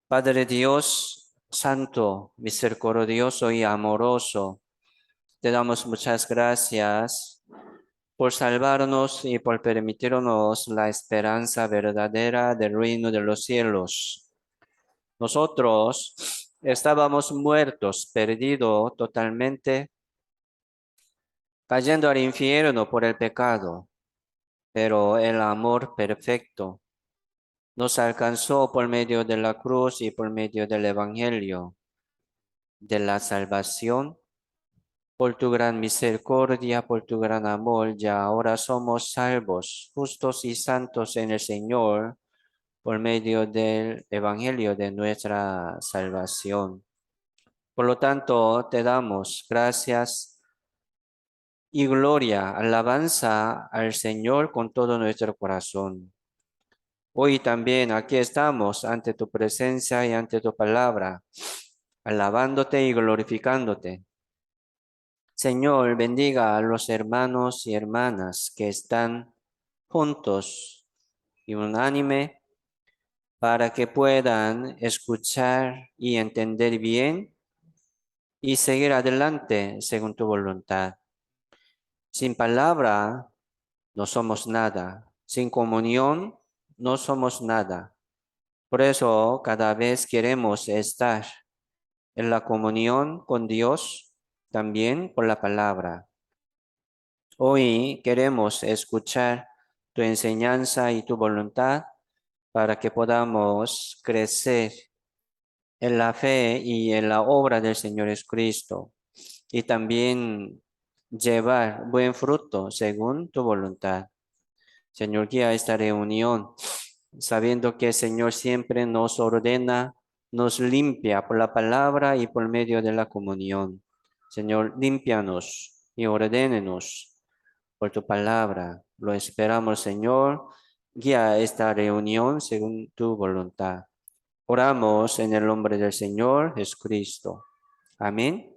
Padre Dios, Santo, misericordioso y amoroso, te damos muchas gracias por salvarnos y por permitirnos la esperanza verdadera del reino de los cielos. Nosotros estábamos muertos, perdidos totalmente, cayendo al infierno por el pecado, pero el amor perfecto nos alcanzó por medio de la cruz y por medio del Evangelio de la salvación. Por tu gran misericordia, por tu gran amor, ya ahora somos salvos, justos y santos en el Señor, por medio del Evangelio de nuestra salvación. Por lo tanto, te damos gracias y gloria, alabanza al Señor con todo nuestro corazón. Hoy también aquí estamos ante tu presencia y ante tu palabra, alabándote y glorificándote. Señor, bendiga a los hermanos y hermanas que están juntos y unánime para que puedan escuchar y entender bien y seguir adelante según tu voluntad. Sin palabra no somos nada. Sin comunión no somos nada. Por eso cada vez queremos estar en la comunión con Dios, también con la palabra. Hoy queremos escuchar tu enseñanza y tu voluntad para que podamos crecer en la fe y en la obra del Señor Jesucristo y también llevar buen fruto según tu voluntad. Señor, guía esta reunión, sabiendo que el Señor siempre nos ordena, nos limpia por la palabra y por medio de la comunión. Señor, límpianos y ordénenos por tu palabra. Lo esperamos, Señor. Guía esta reunión según tu voluntad. Oramos en el nombre del Señor Jesucristo. Amén.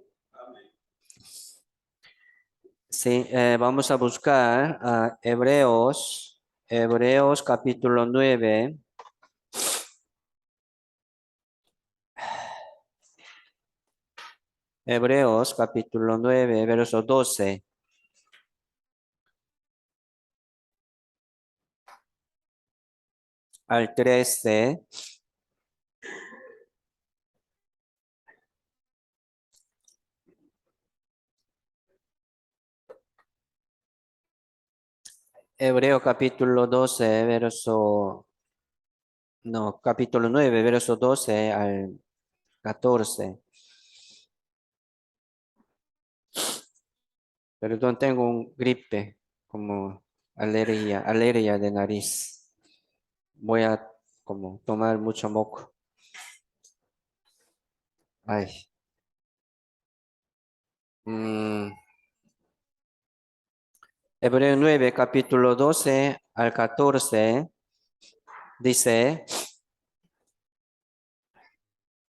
Sí, vamos a buscar a Hebreos capítulo 9. Hebreos capítulo 9, verso 12. Al 13. Hebreo capítulo 12, capítulo 9, verso 12 al 14. Perdón, tengo un gripe, como alergia de nariz. Voy a como tomar mucho moco. Ay. Hebreo 9, capítulo 12 al 14, dice,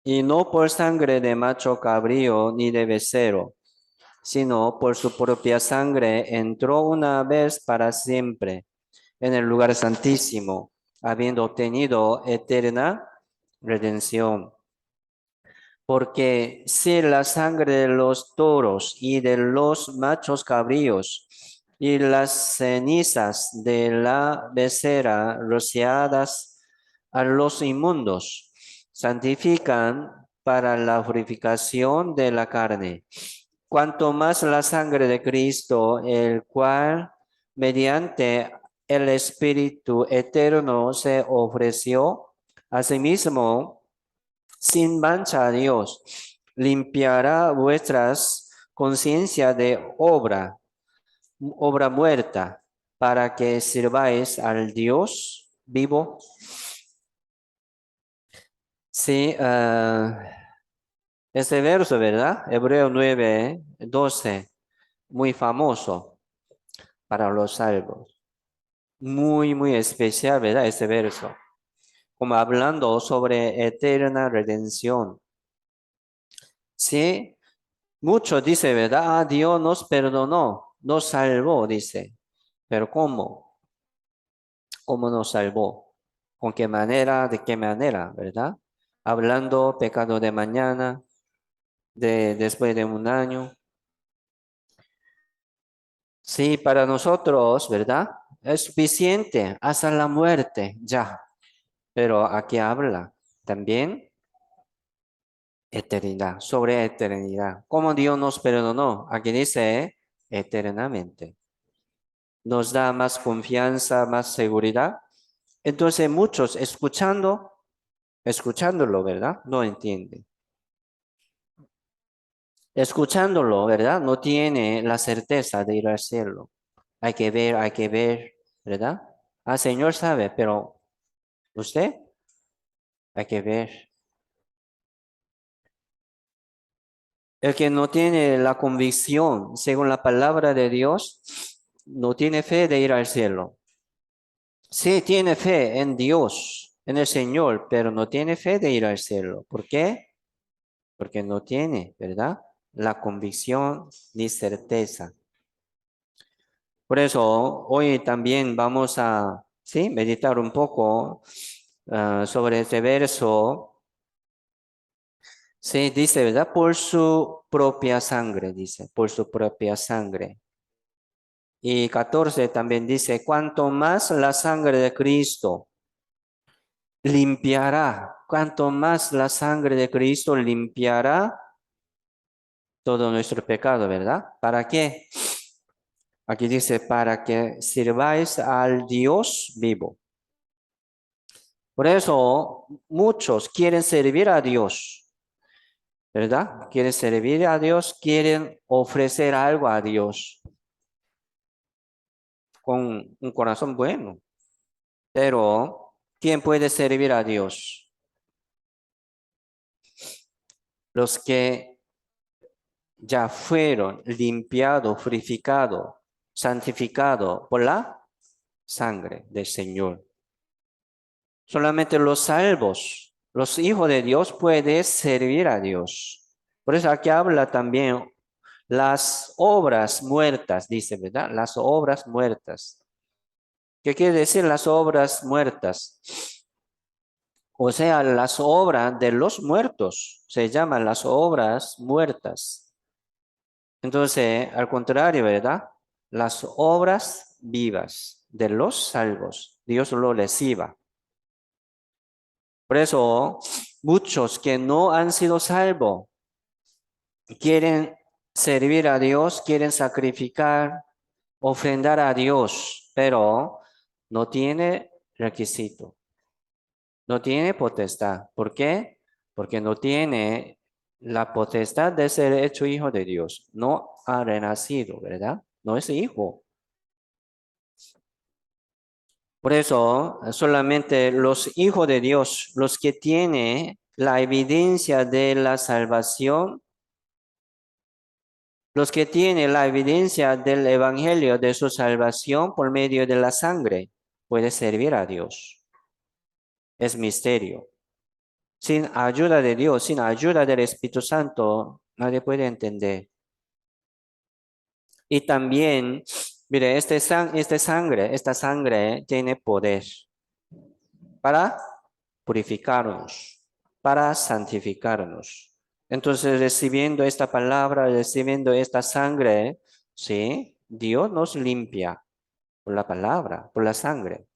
y no por sangre de macho cabrío ni de becerro, sino por su propia sangre entró una vez para siempre en el lugar santísimo, habiendo obtenido eterna redención. Porque si la sangre de los toros y de los machos cabríos y las cenizas de la becerra rociadas a los inmundos santifican para la purificación de la carne, cuanto más la sangre de Cristo, el cual mediante el Espíritu eterno se ofreció a sí mismo sin mancha a Dios, limpiará vuestras conciencias de obra muerta, para que sirváis al Dios vivo. Sí, este verso, ¿verdad? Hebreo 9, 12, muy famoso para los salvos. Muy, muy especial, ¿verdad? Este verso. Como hablando sobre eterna redención. Sí, mucho dice, ¿verdad? Ah, Dios nos perdonó, nos salvó, dice. Pero ¿cómo? ¿Cómo nos salvó? ¿Con qué manera? ¿De qué manera? ¿Verdad? Hablando pecado de mañana, después de un año. Sí, para nosotros, ¿verdad? Es suficiente hasta la muerte, ya. Pero aquí habla también eternidad, sobre eternidad. Como Dios nos perdonó, aquí dice eternamente. Nos da más confianza, más seguridad. Entonces muchos escuchándolo, ¿verdad? No entienden. Escuchándolo, ¿verdad? No tiene la certeza de ir al cielo. Hay que ver, ¿verdad? Ah, Señor sabe, pero usted hay que ver. El que no tiene la convicción, según la palabra de Dios, no tiene fe de ir al cielo. Sí, tiene fe en Dios, en el Señor, pero no tiene fe de ir al cielo. ¿Por qué? Porque no tiene, ¿verdad? La convicción ni certeza. Por eso hoy también vamos a, sí, meditar un poco sobre este verso. Sí, dice, ¿verdad? Por su propia sangre, dice, por su propia sangre. Y 14 también dice, cuanto más la sangre de Cristo limpiará, cuanto más la sangre de Cristo limpiará todo nuestro pecado, ¿verdad? ¿Para qué? Aquí dice, para que sirváis al Dios vivo. Por eso muchos quieren servir a Dios, ¿verdad? Quieren servir a Dios, quieren ofrecer algo a Dios con un corazón bueno. Pero, ¿quién puede servir a Dios? Los que ya fueron limpiados, purificados, santificados por la sangre del Señor. Solamente los salvos, los hijos de Dios pueden servir a Dios. Por eso aquí habla también las obras muertas, dice, ¿verdad? Las obras muertas. ¿Qué quiere decir las obras muertas? O sea, las obras de los muertos se llaman las obras muertas. Entonces, al contrario, ¿verdad? Las obras vivas de los salvos, Dios lo reciba. Por eso, muchos que no han sido salvos quieren servir a Dios, quieren sacrificar, ofrendar a Dios, pero no tiene requisito, no tiene potestad. ¿Por qué? Porque no tiene la potestad de ser hecho hijo de Dios. No ha renacido, ¿verdad? No es hijo. Por eso, solamente los hijos de Dios, los que tienen la evidencia de la salvación, los que tienen la evidencia del evangelio de su salvación por medio de la sangre, puede servir a Dios. Es misterio. Sin ayuda de Dios, sin ayuda del Espíritu Santo, nadie puede entender. Y también, mire, esta sangre tiene poder para purificarnos, para santificarnos. Entonces, recibiendo esta palabra, recibiendo esta sangre, ¿sí? Dios nos limpia por la palabra, por la sangre.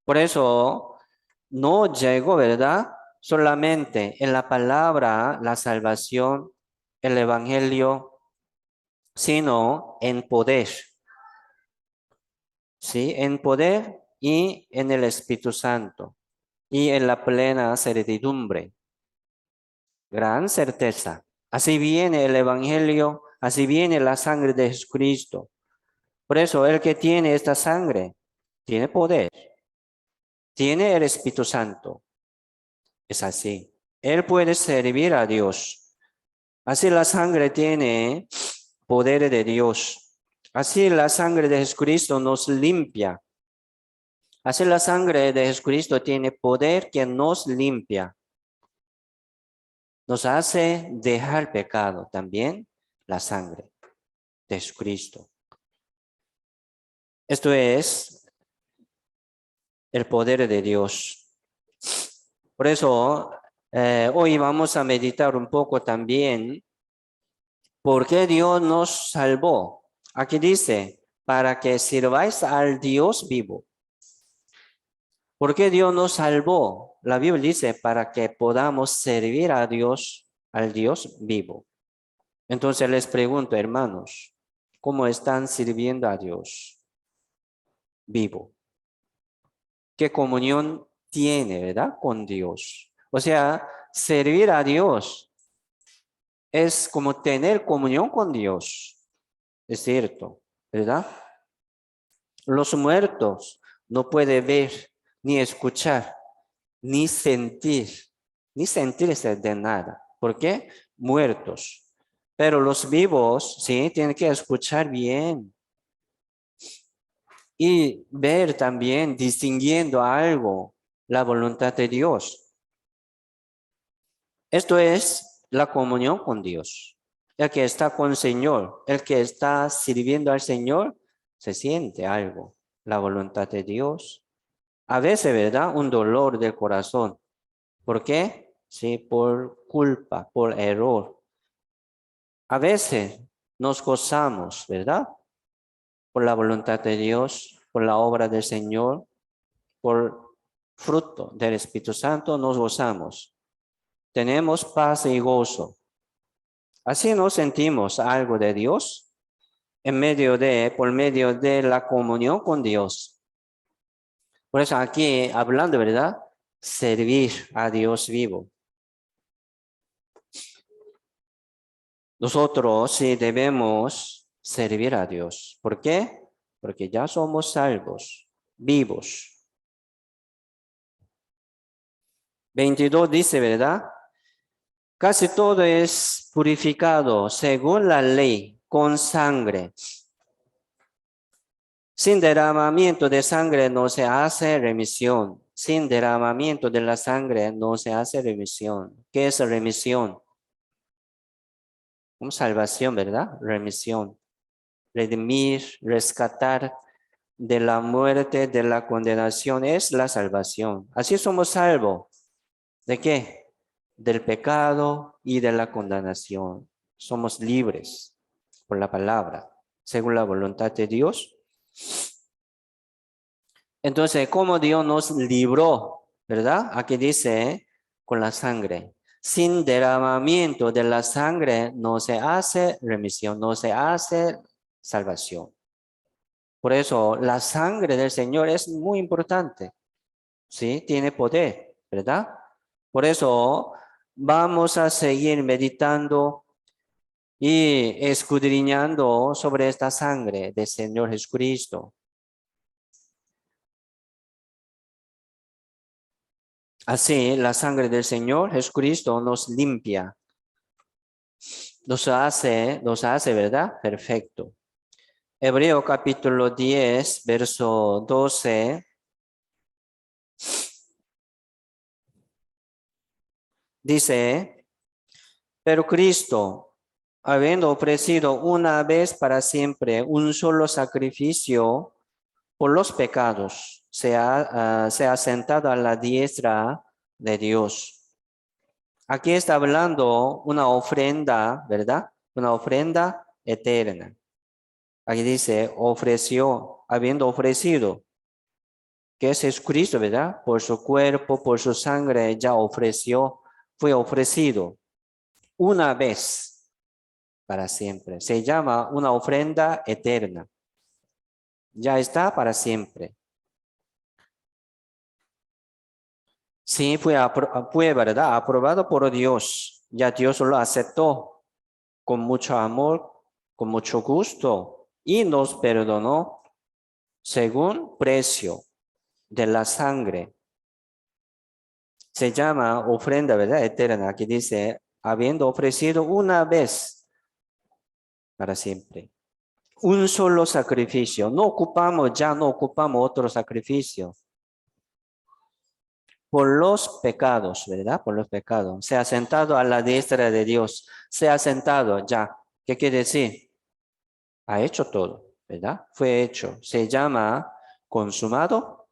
Por eso, no llegó, ¿verdad? Solamente en la palabra, la salvación, el evangelio, sino en poder, ¿sí? En poder y en el Espíritu Santo y en la plena certidumbre. Gran certeza. Así viene el Evangelio, así viene la sangre de Jesucristo. Por eso el que tiene esta sangre tiene poder, tiene el Espíritu Santo. Es así. Él puede servir a Dios. Así la sangre tiene poder de Dios. Así la sangre de Jesucristo nos limpia. Así la sangre de Jesucristo tiene poder que nos limpia. Nos hace dejar pecado también la sangre de Jesucristo. Esto es el poder de Dios. Por eso, hoy vamos a meditar un poco también por qué Dios nos salvó. Aquí dice, para que sirváis al Dios vivo. ¿Por qué Dios nos salvó? La Biblia dice, para que podamos servir a Dios, al Dios vivo. Entonces les pregunto, hermanos, ¿cómo están sirviendo a Dios vivo? ¿Qué comunión tiene, verdad, con Dios? O sea, servir a Dios es como tener comunión con Dios. Es cierto, ¿verdad? Los muertos no pueden ver, ni escuchar, ni sentirse de nada. ¿Por qué? Muertos. Pero los vivos, sí, tienen que escuchar bien y ver también, distinguiendo algo, la voluntad de Dios. Esto es la comunión con Dios. El que está con el Señor, el que está sirviendo al Señor, se siente algo, la voluntad de Dios. A veces, ¿verdad? Un dolor del corazón. ¿Por qué? Sí, por culpa, por error. A veces nos gozamos, ¿verdad? Por la voluntad de Dios, por la obra del Señor, por fruto del Espíritu Santo nos gozamos. Tenemos paz y gozo. Así nos sentimos algo de Dios por medio de la comunión con Dios. Por eso aquí hablando, ¿verdad? Servir a Dios vivo. Nosotros sí debemos servir a Dios. ¿Por qué? Porque ya somos salvos, vivos. 22 dice, ¿verdad? Casi todo es purificado según la ley, con sangre. Sin derramamiento de sangre no se hace remisión. Sin derramamiento de la sangre no se hace remisión. ¿Qué es remisión? Como salvación, ¿verdad? Remisión. Redimir, rescatar de la muerte, de la condenación, es la salvación. Así somos salvos. ¿De qué? Del pecado y de la condenación. Somos libres por la palabra, según la voluntad de Dios. Entonces, ¿cómo Dios nos libró? ¿Verdad? Aquí dice, con la sangre. Sin derramamiento de la sangre no se hace remisión, no se hace salvación. Por eso, la sangre del Señor es muy importante. ¿Sí? Tiene poder, ¿verdad? Por eso, vamos a seguir meditando y escudriñando sobre esta sangre del Señor Jesucristo. Así, la sangre del Señor Jesucristo nos limpia, nos hace, ¿verdad? Perfecto. Hebreo capítulo 10, verso 12. Dice, pero Cristo, habiendo ofrecido una vez para siempre un solo sacrificio por los pecados, se ha sentado a la diestra de Dios. Aquí está hablando una ofrenda, ¿verdad? Una ofrenda eterna. Aquí dice, ofreció, habiendo ofrecido, que es Jesucristo, ¿verdad? Por su cuerpo, por su sangre, ya ofreció, fue ofrecido una vez para siempre. Se llama una ofrenda eterna. Ya está para siempre. Sí, fue, ¿verdad? Aprobado por Dios. Ya Dios lo aceptó con mucho amor, con mucho gusto y nos perdonó según precio de la sangre. Se llama ofrenda, ¿verdad? Eterna. Aquí dice, habiendo ofrecido una vez para siempre. Un solo sacrificio. No ocupamos otro sacrificio. Por los pecados, ¿verdad? Por los pecados. Se ha sentado a la diestra de Dios. Se ha sentado ya. ¿Qué quiere decir? Ha hecho todo, ¿verdad? Fue hecho. Se llama consumado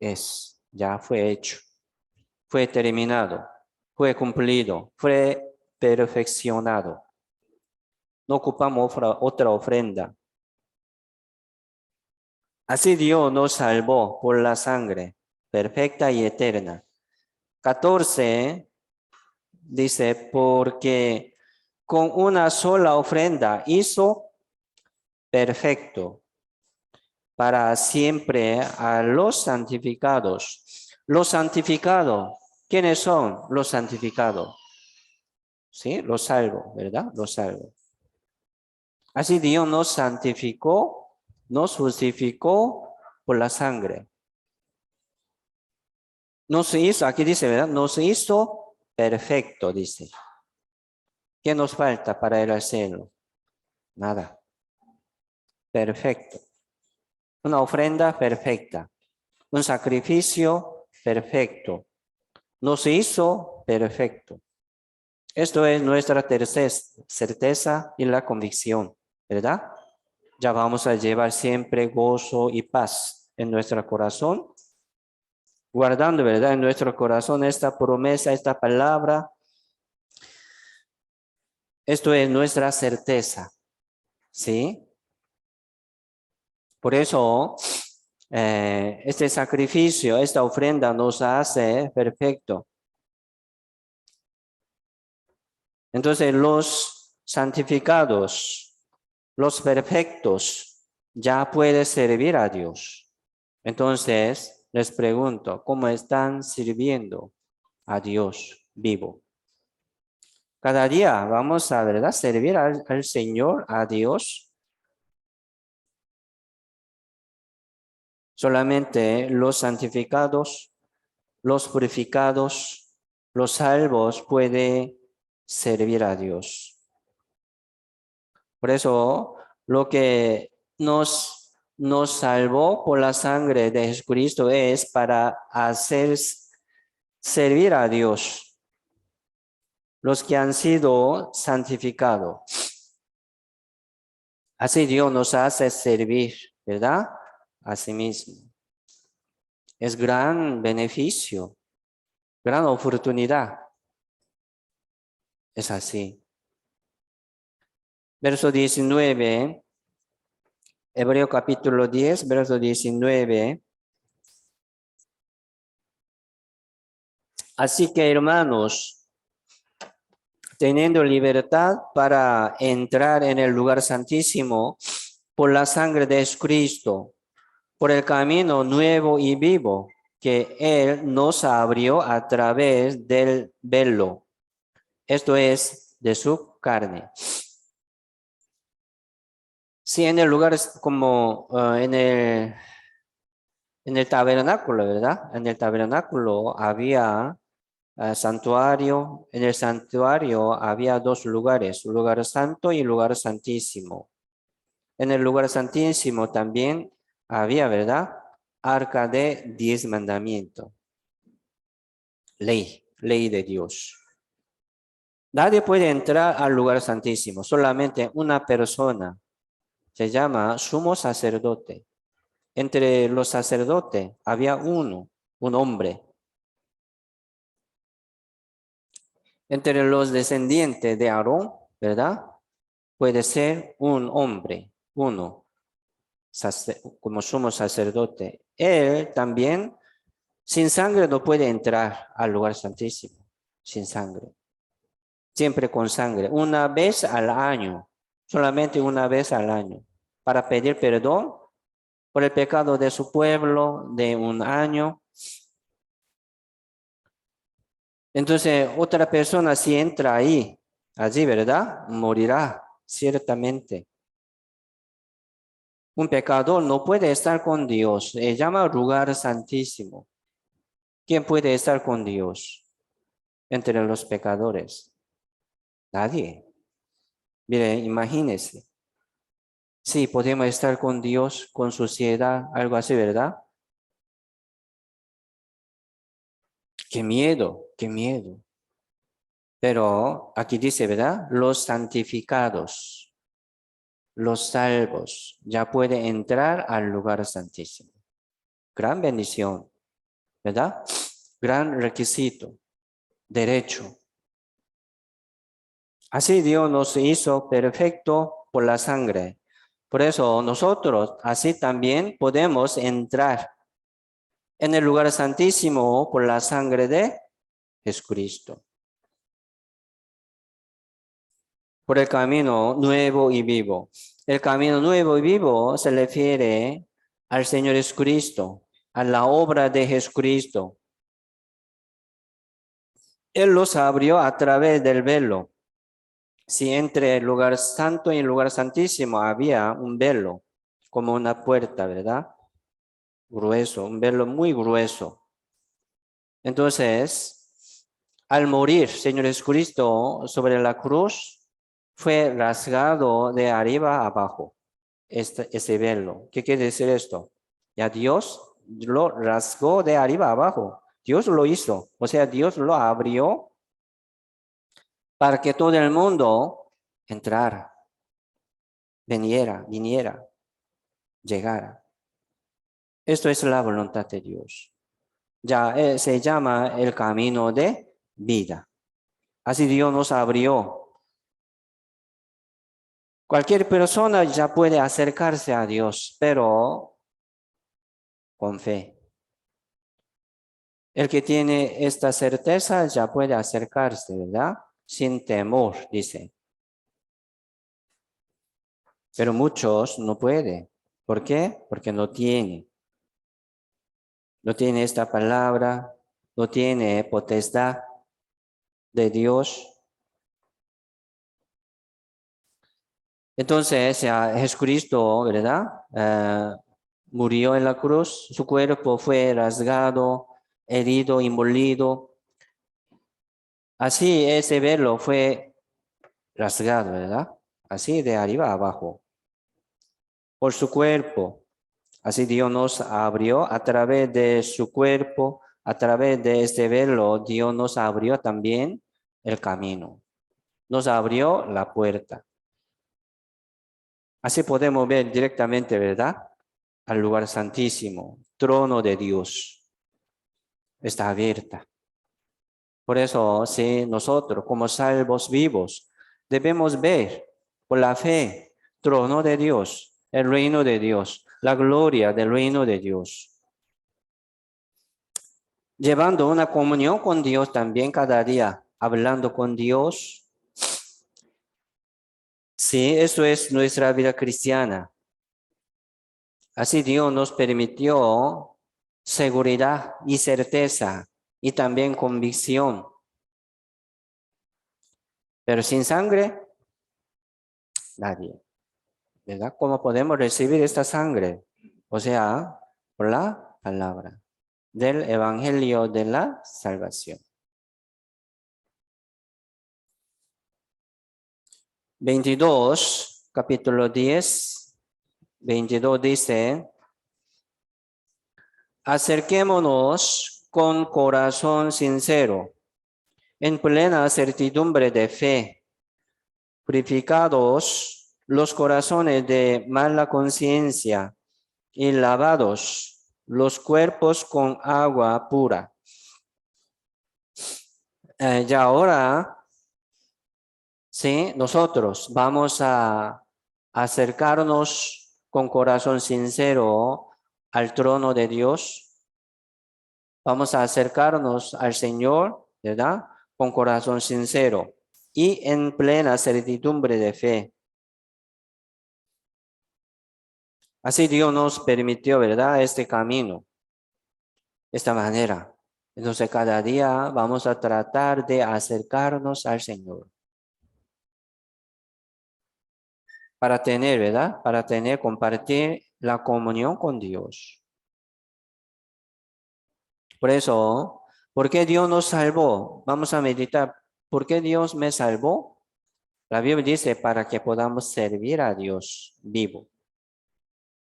ya fue hecho, fue terminado, fue cumplido, fue perfeccionado. No ocupamos otra ofrenda. Así Dios nos salvó por la sangre perfecta y eterna. 14 dice, porque con una sola ofrenda hizo perfecto para siempre a los santificados. Los santificados, ¿quiénes son los santificados? Sí, los salvos, ¿verdad? Los salvos. Así Dios nos santificó, nos justificó por la sangre. Nos hizo, aquí dice, ¿verdad? Nos hizo perfecto, dice. ¿Qué nos falta para ir al cielo? Nada. Perfecto. Una ofrenda perfecta. Un sacrificio perfecto. Nos hizo perfecto. Esto es nuestra tercera certeza y la convicción, ¿verdad? Ya vamos a llevar siempre gozo y paz en nuestro corazón, guardando, ¿verdad? En nuestro corazón esta promesa, esta palabra. Esto es nuestra certeza, ¿sí? Por eso, este sacrificio, esta ofrenda nos hace perfecto. Entonces, los santificados, los perfectos, ya pueden servir a Dios. Entonces, les pregunto, ¿cómo están sirviendo a Dios vivo? Cada día vamos a, ¿verdad?, servir al Señor, a Dios. Solamente los santificados, los purificados, los salvos pueden servir a Dios. Por eso, lo que nos salvó por la sangre de Jesucristo es para hacer servir a Dios. Los que han sido santificados. Así Dios nos hace servir, ¿verdad? A sí mismo. Es gran beneficio, gran oportunidad. Es así. Verso 19, Hebreo capítulo 10, verso 19. Así que, hermanos, teniendo libertad para entrar en el lugar santísimo por la sangre de Jesucristo, por el camino nuevo y vivo que Él nos abrió a través del velo, esto es, de su carne. Sí, en el lugar como en el tabernáculo, ¿verdad? En el tabernáculo había santuario. En el santuario había dos lugares, lugar santo y lugar santísimo. En el lugar santísimo también había, ¿verdad?, arca de 10 mandamientos. Ley de Dios. Nadie puede entrar al lugar santísimo, solamente una persona. Se llama sumo sacerdote. Entre los sacerdotes había uno, un hombre. Entre los descendientes de Aarón, ¿verdad?, puede ser un hombre, uno, como sumo sacerdote. Él también, sin sangre, no puede entrar al lugar santísimo, sin sangre. Siempre con sangre, una vez al año, solamente una vez al año, para pedir perdón por el pecado de su pueblo de un año. Entonces, otra persona si entra allí, ¿verdad?, morirá ciertamente. Un pecador no puede estar con Dios. Se llama lugar santísimo. ¿Quién puede estar con Dios entre los pecadores? Nadie. Mire, imagínese. Sí, podemos estar con Dios, con sociedad, algo así, ¿verdad? Qué miedo, qué miedo. Pero aquí dice, ¿verdad? Los santificados, los salvos, ya pueden entrar al lugar santísimo. Gran bendición. ¿verdad? Gran requisito, derecho. Así Dios nos hizo perfecto por la sangre. Por eso nosotros así también podemos entrar en el lugar santísimo por la sangre de Jesucristo. Por el camino nuevo y vivo. El camino nuevo y vivo se refiere al Señor Jesucristo, a la obra de Jesucristo. Él los abrió a través del velo. Si entre el lugar santo y el lugar santísimo había un velo, como una puerta, ¿verdad? Grueso, un velo muy grueso. Entonces, al morir Señor Jesucristo sobre la cruz, fue rasgado de arriba a abajo, ese velo. ¿Qué quiere decir esto? Ya Dios lo rasgó de arriba a abajo. Dios lo hizo, o sea, Dios lo abrió para que todo el mundo entrara, viniera, llegara. Esto es la voluntad de Dios. Ya se llama el camino de vida. Así Dios nos abrió. Cualquier persona ya puede acercarse a Dios, pero con fe. El que tiene esta certeza ya puede acercarse, ¿verdad? Sin temor, dice. Pero muchos no pueden. ¿Por qué? Porque no tiene. No tiene esta palabra, no tiene potestad de Dios. Entonces, Jesucristo, ¿verdad? Murió en la cruz, su cuerpo fue rasgado, herido y molido. Así ese velo fue rasgado, ¿verdad? Así de arriba a abajo. Por su cuerpo. Así Dios nos abrió a través de su cuerpo, a través de este velo, Dios nos abrió también el camino. Nos abrió la puerta. Así podemos ver directamente, ¿verdad? Al lugar santísimo, trono de Dios. Está abierta. Por eso, si nosotros como salvos vivos debemos ver por la fe, trono de Dios, el reino de Dios, la gloria del reino de Dios. Llevando una comunión con Dios también cada día, hablando con Dios. Sí, eso es nuestra vida cristiana. Así Dios nos permitió seguridad y certeza y también convicción. Pero sin sangre, nadie. ¿Verdad? ¿Cómo podemos recibir esta sangre? O sea, por la palabra del Evangelio de la Salvación. 22, capítulo 10, 22 dice, acerquémonos con corazón sincero, en plena certidumbre de fe, purificados los corazones de mala conciencia y lavados los cuerpos con agua pura. Y ahora, sí, nosotros vamos a acercarnos con corazón sincero al trono de Dios. Vamos a acercarnos al Señor, ¿verdad? Con corazón sincero y en plena certidumbre de fe. Así Dios nos permitió, ¿verdad? Este camino, esta manera. Entonces cada día vamos a tratar de acercarnos al Señor. Para tener, ¿verdad? Para tener, compartir la comunión con Dios. Por eso, ¿por qué Dios nos salvó? Vamos a meditar. ¿Por qué Dios me salvó? La Biblia dice para que podamos servir a Dios vivo.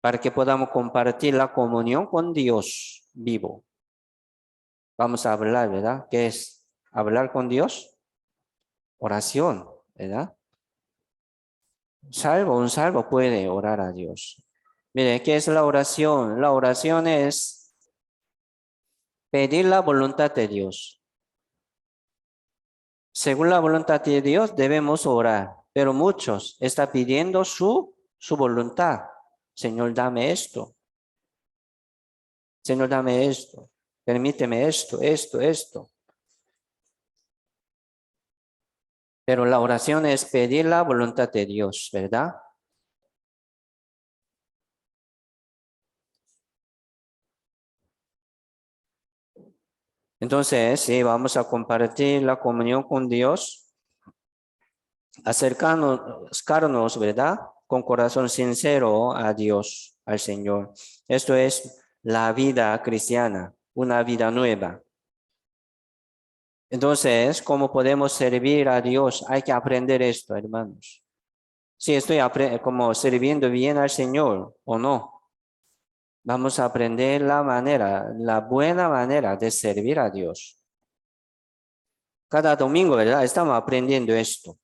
Para que podamos compartir la comunión con Dios vivo. Vamos a hablar, ¿verdad? ¿Qué es hablar con Dios? Oración, ¿verdad? Un salvo puede orar a Dios. Mire, ¿qué es la oración? La oración es pedir la voluntad de Dios. Según la voluntad de Dios debemos orar, pero muchos están pidiendo su voluntad. Señor, dame esto. Señor, dame esto. Permíteme esto. Pero la oración es pedir la voluntad de Dios, ¿verdad? Entonces, sí, vamos a compartir la comunión con Dios, acercarnos, ¿verdad? Con corazón sincero a Dios, al Señor. Esto es la vida cristiana, una vida nueva. Entonces, ¿cómo podemos servir a Dios? Hay que aprender esto, hermanos. Si estoy como sirviendo bien al Señor o no. Vamos a aprender la buena manera de servir a Dios. Cada domingo, ¿verdad? Estamos aprendiendo esto.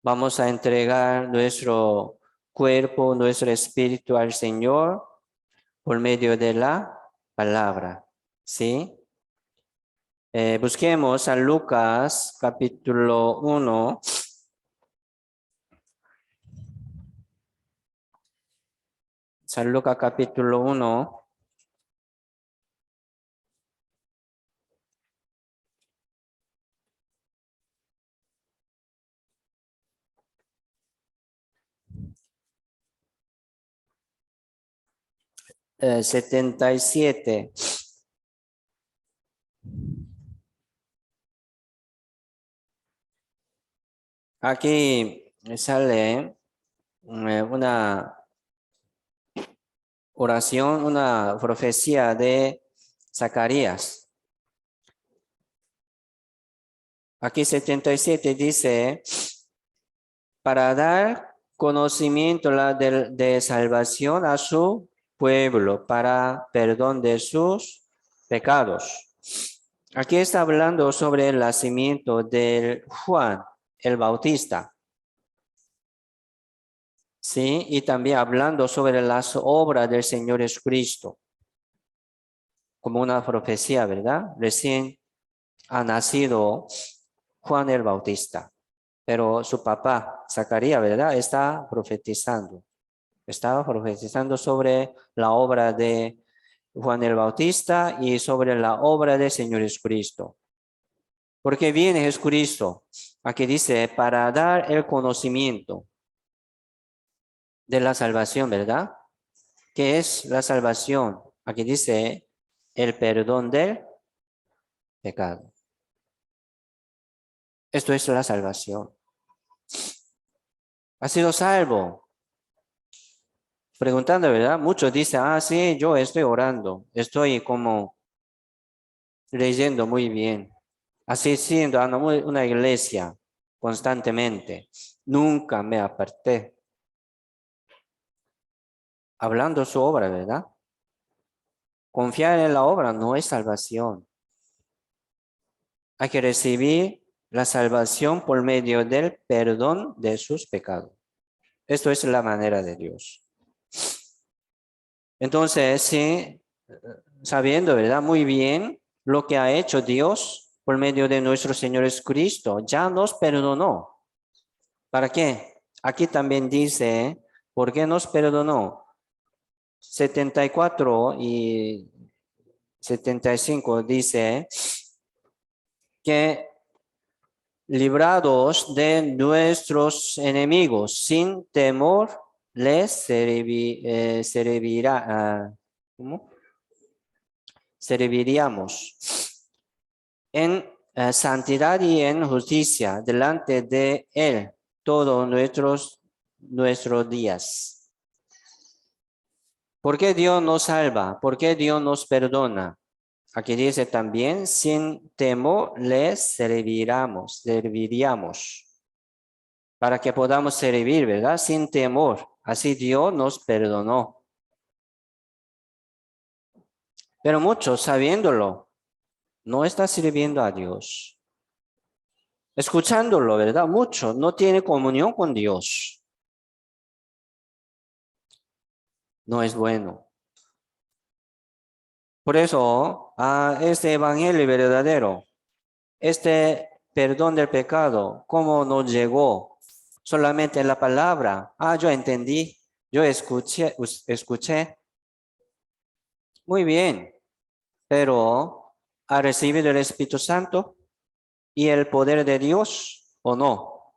Vamos a entregar nuestro cuerpo, nuestro espíritu al Señor por medio de la palabra. ¿Sí? Busquemos a Lucas capítulo 1. San Lucas capítulo 1. Eh, 77. Aquí sale una oración, una profecía de Zacarías. Aquí 77 dice, para dar conocimiento de salvación a su pueblo, para perdón de sus pecados. Aquí está hablando sobre el nacimiento de Juan el Bautista. Sí, y también hablando sobre las obras del Señor Jesucristo, como una profecía, ¿verdad? Recién ha nacido Juan el Bautista, pero su papá, Zacarías, ¿verdad? Estaba profetizando sobre la obra de Juan el Bautista y sobre la obra del Señor Jesucristo. Porque viene Jesucristo, aquí dice, para dar el conocimiento de la salvación, ¿verdad? ¿Qué es la salvación? Aquí dice el perdón del pecado. Esto es la salvación. ¿Ha sido salvo? Preguntando, ¿verdad? Muchos dicen, sí, yo estoy orando, estoy como leyendo muy bien, asistiendo a una iglesia constantemente. Nunca me aparté. Hablando su obra, ¿verdad? Confiar en la obra no es salvación. Hay que recibir la salvación por medio del perdón de sus pecados. Esto es la manera de Dios. Entonces, sí, sabiendo, ¿verdad? Muy bien lo que ha hecho Dios por medio de nuestro Señor Jesucristo, ya nos perdonó. ¿Para qué? Aquí también dice, ¿por qué nos perdonó? 74 y 75 dice que librados de nuestros enemigos, sin temor les servirá, ¿cómo? Serviríamos en santidad y en justicia delante de Él todos nuestros días. ¿Por qué Dios nos salva? ¿Por qué Dios nos perdona? Aquí dice también, sin temor les serviríamos, para que podamos servir, ¿verdad? Sin temor. Así Dios nos perdonó. Pero muchos, sabiéndolo, no están sirviendo a Dios. Escuchándolo, ¿verdad? Muchos no tienen comunión con Dios. no es bueno. Por eso, este evangelio verdadero, este perdón del pecado, ¿cómo nos llegó? Solamente en la palabra. Yo entendí, yo escuché. Muy bien, pero ¿ha recibido el Espíritu Santo y el poder de Dios o no?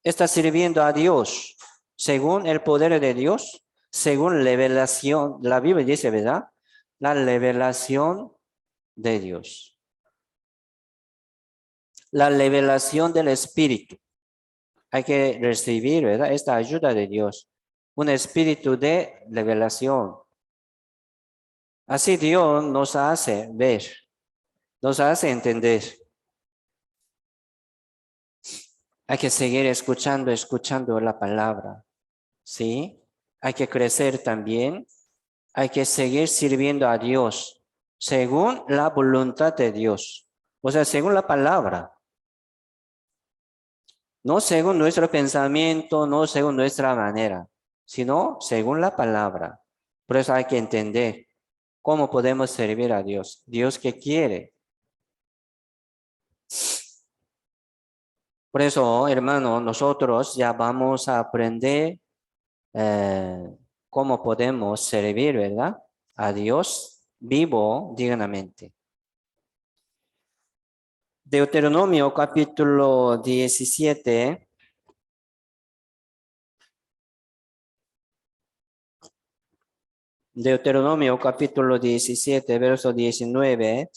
¿Está sirviendo a Dios según el poder de Dios? Según la revelación, la Biblia dice, ¿verdad? La revelación de Dios. La revelación del Espíritu. Hay que recibir, ¿verdad? Esta ayuda de Dios. Un espíritu de revelación. Así Dios nos hace ver, nos hace entender. Hay que seguir escuchando la palabra, ¿sí? Hay que crecer también. Hay que seguir sirviendo a Dios según la voluntad de Dios. O sea, según la palabra. No según nuestro pensamiento, no según nuestra manera, sino según la palabra. Por eso hay que entender cómo podemos servir a Dios. Dios que quiere. Por eso, hermano, nosotros ya vamos a aprender cómo podemos servir, ¿verdad? A Dios vivo dignamente. Deuteronomio capítulo 17. Deuteronomio capítulo 17, verso 19.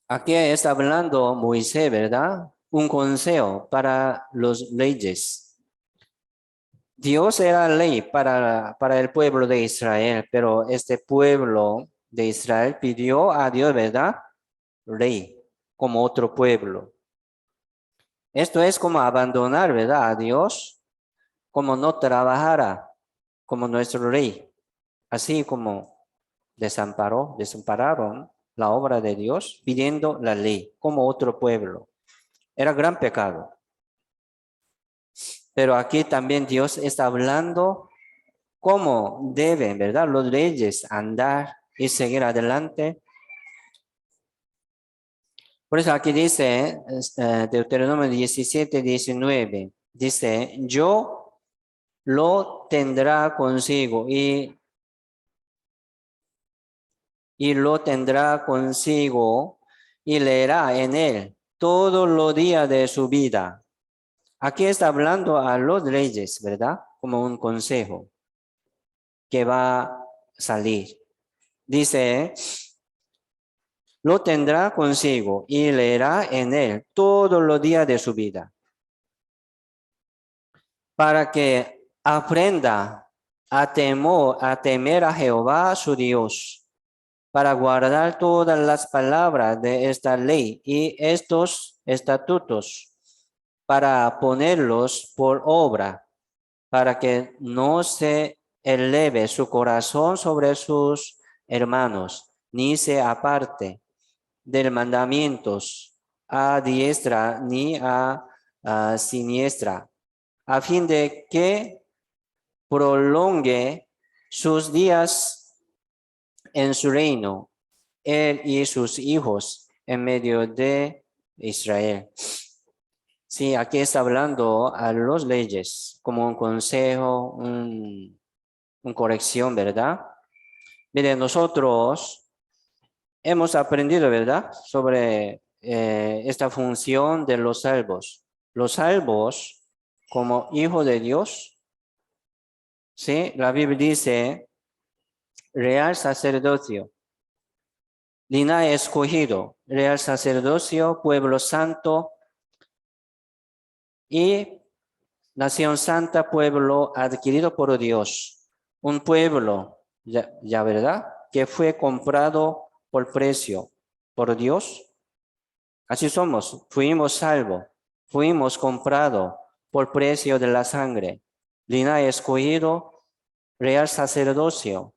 Aquí está hablando Moisés, ¿verdad? Un consejo para los reyes. Dios era ley para el pueblo de Israel, pero este pueblo de Israel pidió a Dios, ¿verdad? Rey, como otro pueblo. Esto es como abandonar, ¿verdad? A Dios, como no trabajara como nuestro rey. Así como desampararon la obra de Dios pidiendo la ley como otro pueblo. Era gran pecado. Pero aquí también Dios está hablando cómo deben, ¿verdad? Los reyes andar y seguir adelante. Por eso aquí dice, Deuteronomio 17, 19, dice, yo lo tendrá consigo y lo tendrá consigo y leerá en él todos los días de su vida. Aquí está hablando a los reyes, ¿verdad? Como un consejo que va a salir. Dice, lo tendrá consigo y leerá en él todos los días de su vida, para que aprenda a temer a Jehová su Dios, para guardar todas las palabras de esta ley y estos estatutos, para ponerlos por obra, para que no se eleve su corazón sobre sus hermanos, ni se aparte del mandamientos a diestra ni a siniestra, a fin de que prolongue sus días en su reino, él y sus hijos en medio de Israel. Sí, aquí está hablando a los leyes como un consejo, un corrección, ¿verdad? Miren, nosotros hemos aprendido, ¿verdad? Sobre esta función de los salvos. Los salvos, como hijos de Dios, ¿sí? La Biblia dice, real sacerdocio, linaje escogido, real sacerdocio, pueblo santo y nación santa, pueblo adquirido por Dios. Un pueblo, ya ¿verdad? Que fue comprado por precio por Dios. Así somos, fuimos salvos, fuimos comprados por precio de la sangre, linaje escogido, real sacerdocio.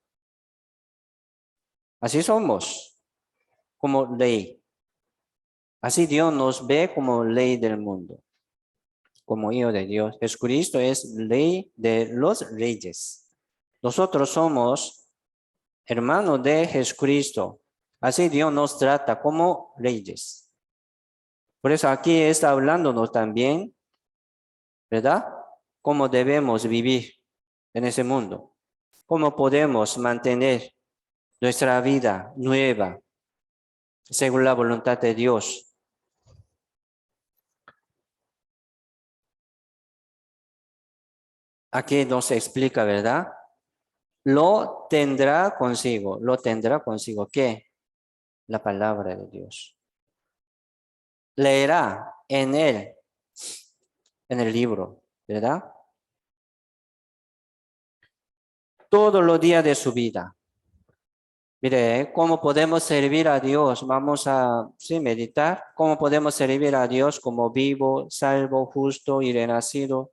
Así somos, como ley. Así Dios nos ve como ley del mundo, como hijo de Dios. Jesucristo es ley de los reyes. Nosotros somos hermanos de Jesucristo. Así Dios nos trata como reyes. Por eso aquí está hablándonos también, ¿verdad? Cómo debemos vivir en ese mundo. Cómo podemos mantener nuestra vida nueva según la voluntad de Dios. Aquí nos explica, ¿verdad? Lo tendrá consigo. ¿Lo tendrá consigo qué? La palabra de Dios. Leerá en él, en el libro, ¿verdad? Todos los días de su vida. Mire, ¿cómo podemos servir a Dios? Vamos a meditar. ¿Cómo podemos servir a Dios como vivo, salvo, justo y renacido?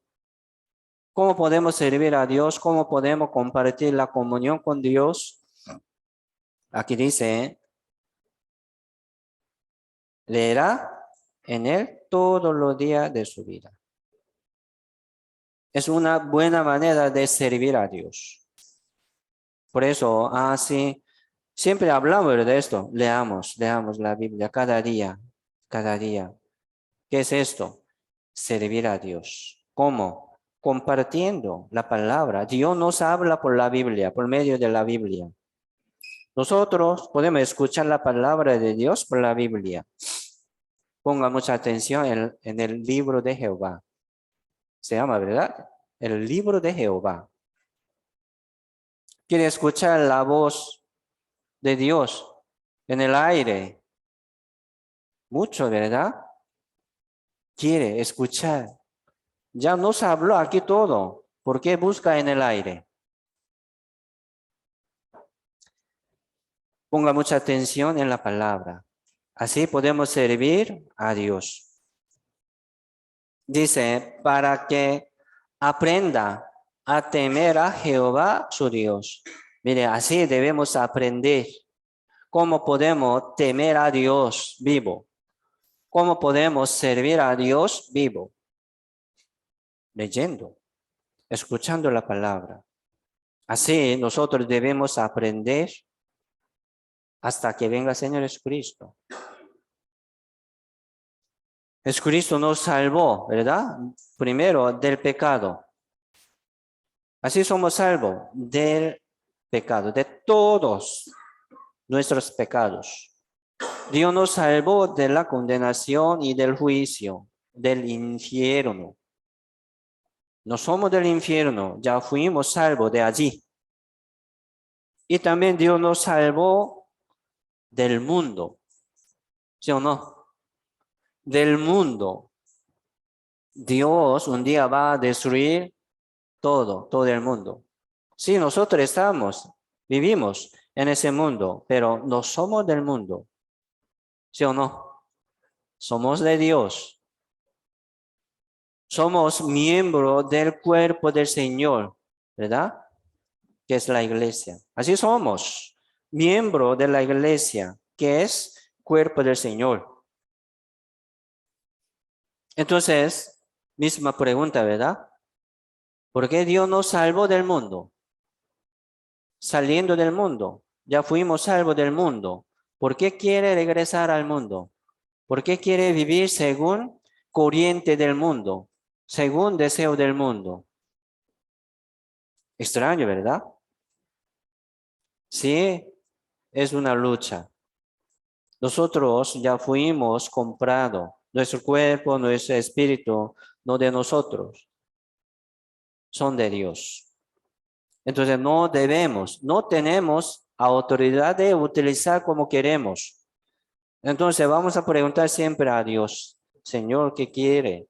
¿Cómo podemos servir a Dios? ¿Cómo podemos compartir la comunión con Dios? Aquí dice, leerá en él todos los días de su vida. Es una buena manera de servir a Dios. Por eso, así, siempre hablamos de esto. Leamos la Biblia cada día, cada día. ¿Qué es esto? Servir a Dios. ¿Cómo? Compartiendo la palabra. Dios nos habla por la Biblia, por medio de la Biblia. Nosotros podemos escuchar la palabra de Dios por la Biblia. Ponga mucha atención en el libro de Jehová. Se llama, ¿verdad? El libro de Jehová. Quiere escuchar la voz de Dios en el aire. Mucho, ¿verdad? Quiere escuchar. Ya nos habló aquí todo. ¿Por qué busca en el aire? Ponga mucha atención en la palabra. Así podemos servir a Dios. Dice, para que aprenda a temer a Jehová su Dios. Mire, así debemos aprender cómo podemos temer a Dios vivo. Cómo podemos servir a Dios vivo. Leyendo, escuchando la palabra. Así nosotros debemos aprender hasta que venga el Señor Jesucristo. Jesucristo nos salvó, ¿verdad? Primero del pecado. Así somos salvos del pecado, de todos nuestros pecados. Dios nos salvó de la condenación y del juicio, del infierno. No somos del infierno, ya fuimos salvos de allí. Y también Dios nos salvó del mundo, ¿sí o no? Del mundo. Dios un día va a destruir todo el mundo. Sí, nosotros vivimos en ese mundo, pero no somos del mundo. ¿Sí o no? Somos de Dios. Somos miembros del cuerpo del Señor, ¿verdad? Que es la iglesia. Así somos, miembro de la iglesia, que es cuerpo del Señor. Entonces, misma pregunta, ¿verdad? ¿Por qué Dios nos salvó del mundo? Saliendo del mundo, ya fuimos salvos del mundo. ¿Por qué quiere regresar al mundo? ¿Por qué quiere vivir según corriente del mundo? Según deseo del mundo. Extraño, ¿verdad? Sí, es una lucha. Nosotros ya fuimos comprados. Nuestro cuerpo, nuestro espíritu, no de nosotros. Son de Dios. Entonces no tenemos autoridad de utilizar como queremos. Entonces vamos a preguntar siempre a Dios, Señor, ¿qué quiere?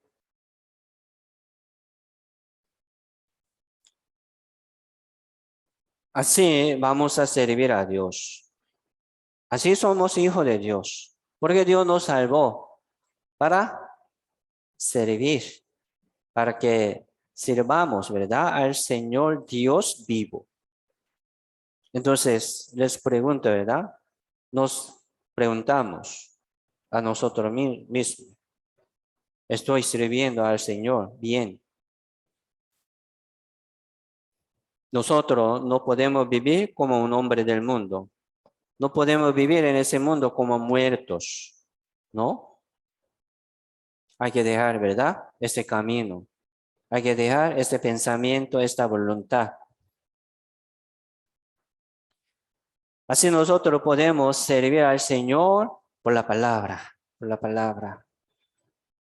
Así vamos a servir a Dios. Así somos hijos de Dios. Porque Dios nos salvó para servir. para que sirvamos, ¿verdad? Al Señor Dios vivo. Entonces, les pregunto, ¿verdad? Nos preguntamos a nosotros mismos, ¿estoy sirviendo al Señor bien? Nosotros no podemos vivir como un hombre del mundo. No podemos vivir en ese mundo como muertos, ¿no? Hay que dejar, ¿verdad? Este camino. Hay que dejar este pensamiento, esta voluntad. Así nosotros podemos servir al Señor por la palabra, por la palabra.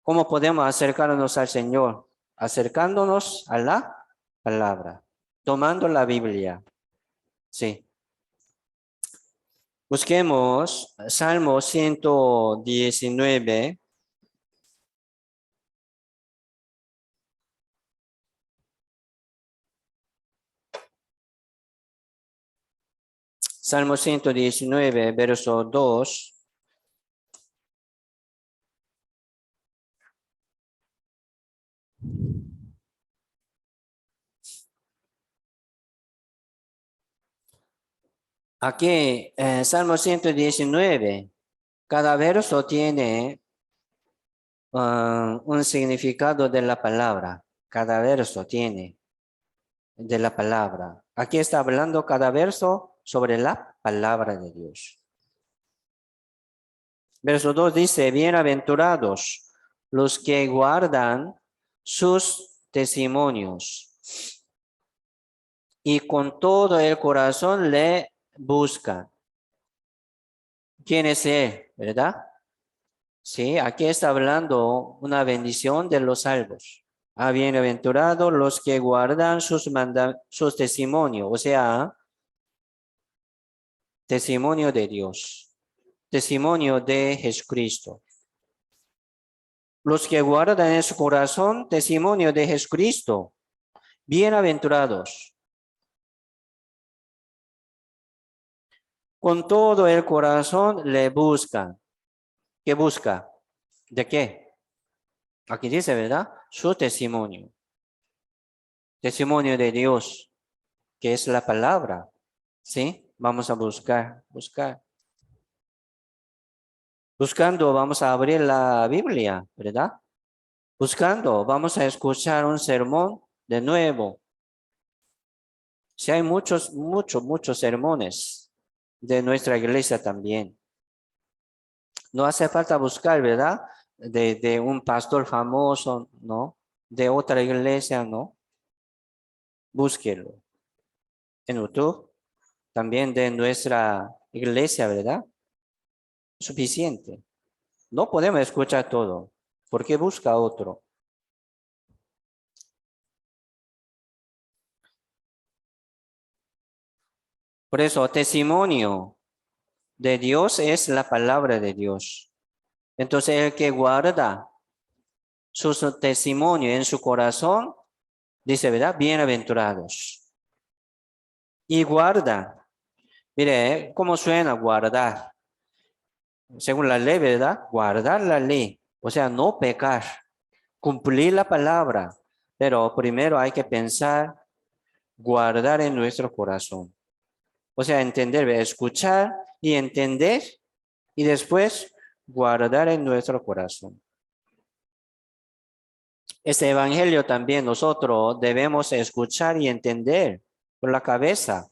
¿Cómo podemos acercarnos al Señor? Acercándonos a la palabra, tomando la Biblia. Sí. Busquemos Salmo 119. Salmo 119, verso 2. Aquí, Salmo 119, cada verso tiene un significado de la palabra. Cada verso tiene de la palabra. Aquí está hablando cada verso sobre la palabra de Dios. Verso 2 dice, bienaventurados los que guardan sus testimonios y con todo el corazón le buscan. ¿Quién es él? ¿Verdad? Sí, aquí está hablando una bendición de los salvos. Bienaventurados los que guardan sus testimonios, o sea, testimonio de Dios, testimonio de Jesucristo. Los que guardan en su corazón testimonio de Jesucristo, bienaventurados. Con todo el corazón le buscan. ¿Qué busca? ¿De qué? Aquí dice, ¿verdad? Su testimonio. Testimonio de Dios, que es la palabra. ¿Sí? Vamos a buscar. Buscando, vamos a abrir la Biblia, ¿verdad? Buscando, vamos a escuchar un sermón de nuevo. Si hay muchos sermones de nuestra iglesia también. No hace falta buscar, ¿verdad? De un pastor famoso, ¿no? De otra iglesia, ¿no? Búsquelo. En YouTube, también de nuestra iglesia, ¿verdad? Suficiente. No podemos escuchar todo. ¿Por qué busca otro? Por eso, testimonio de Dios es la palabra de Dios. Entonces, el que guarda su testimonio en su corazón, dice, ¿verdad? Bienaventurados. Y guarda. Mire, ¿cómo suena guardar? Según la ley, ¿verdad? Guardar la ley. O sea, no pecar. Cumplir la palabra. Pero primero hay que pensar, guardar en nuestro corazón. O sea, entender, escuchar y entender y después guardar en nuestro corazón. Este evangelio también nosotros debemos escuchar y entender por la cabeza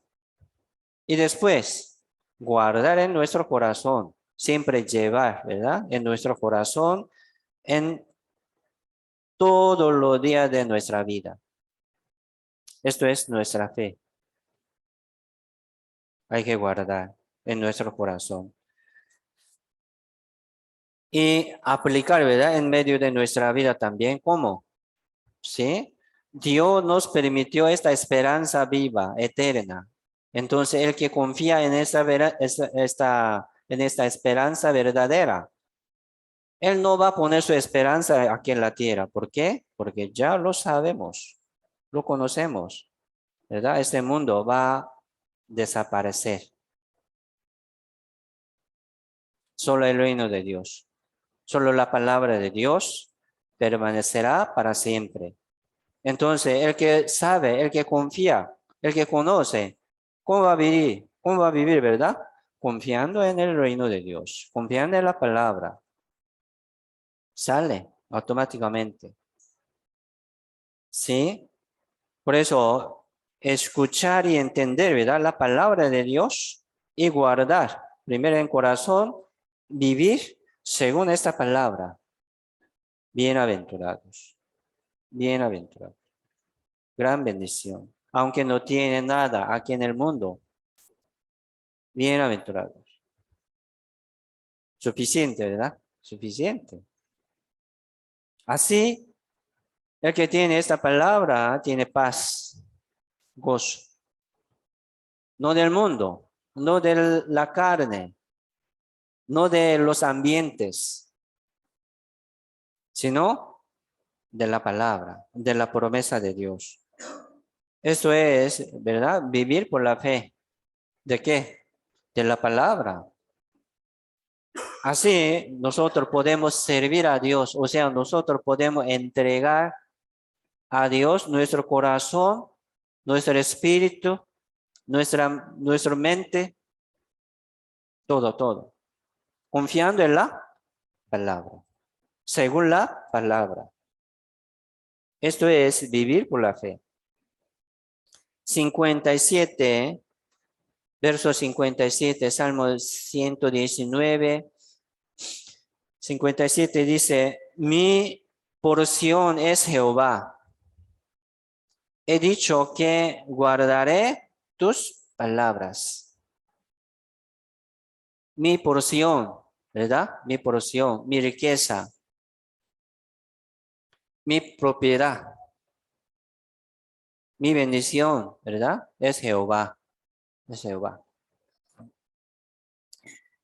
y después guardar en nuestro corazón, siempre llevar, ¿verdad? En nuestro corazón en todos los días de nuestra vida. Esto es nuestra fe. Hay que guardar en nuestro corazón. Y aplicar, ¿verdad? En medio de nuestra vida también. ¿Cómo? ¿Sí? Dios nos permitió esta esperanza viva, eterna. Entonces, el que confía en en esta esperanza verdadera, él no va a poner su esperanza aquí en la tierra. ¿Por qué? Porque ya lo sabemos, lo conocemos, ¿verdad? Este mundo va a desaparecer. Solo el reino de Dios, solo la palabra de Dios permanecerá para siempre. Entonces, el que sabe, el que confía, el que conoce, ¿cómo va a vivir? ¿Cómo va a vivir, verdad? Confiando en el reino de Dios, confiando en la palabra. Sale automáticamente. ¿Sí? Por eso, escuchar y entender, ¿verdad? La palabra de Dios y guardar, primero en corazón, vivir según esta palabra. Bienaventurados, bienaventurados. Gran bendición. Aunque no tiene nada aquí en el mundo, bienaventurados. Suficiente, ¿verdad? Suficiente. Así, el que tiene esta palabra tiene paz, gozo. No del mundo, no de la carne, no de los ambientes, sino de la palabra, de la promesa de Dios. Esto es, ¿verdad? Vivir por la fe. ¿De qué? De la palabra. Así nosotros podemos servir a Dios, o sea, nosotros podemos entregar a Dios nuestro corazón, nuestro espíritu, nuestra mente, todo, todo, confiando en la palabra, según la palabra. Esto es vivir por la fe. 57, verso 57, Salmo 119, 57 dice, mi porción es Jehová. He dicho que guardaré tus palabras. Mi porción, ¿verdad? Mi porción, mi riqueza, mi propiedad, mi bendición, ¿verdad? Es Jehová, es Jehová.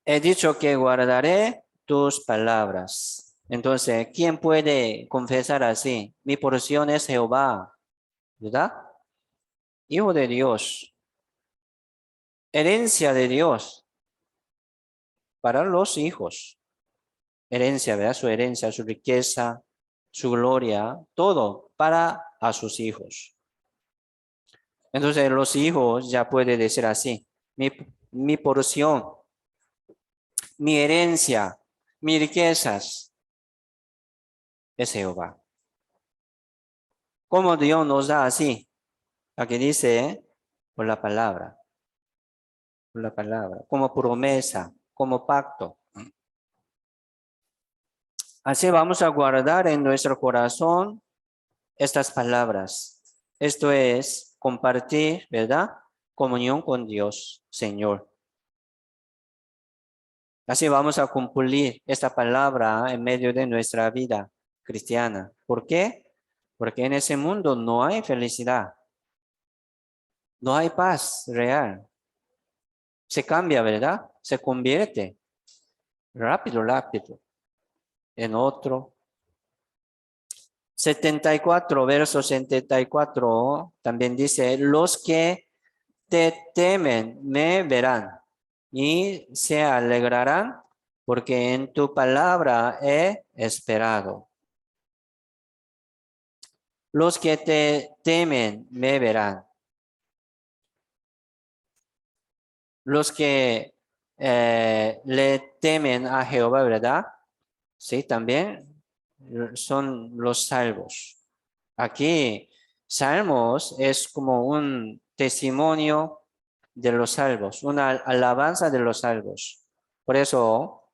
He dicho que guardaré tus palabras. Entonces, ¿quién puede confesar así? Mi porción es Jehová, ¿verdad? Hijo de Dios, herencia de Dios para los hijos. Herencia, ¿verdad? Su herencia, su riqueza, su gloria, todo para a sus hijos. Entonces los hijos ya pueden decir así, mi porción, mi herencia, mis riquezas es Jehová. ¿Cómo Dios nos da así? Aquí dice, por la palabra, como promesa, como pacto. Así vamos a guardar en nuestro corazón estas palabras. Esto es compartir, ¿verdad? Comunión con Dios, Señor. Así vamos a cumplir esta palabra en medio de nuestra vida cristiana. ¿Por qué? Porque en ese mundo no hay felicidad, no hay paz real. Se cambia, ¿verdad? Se convierte rápido, rápido en otro. 74, verso 74, también dice, los que te temen me verán y se alegrarán porque en tu palabra he esperado. Los que te temen me verán. Los que le temen a Jehová, ¿verdad? Sí, también son los salvos. Aquí, salmos es como un testimonio de los salvos, una alabanza de los salvos. Por eso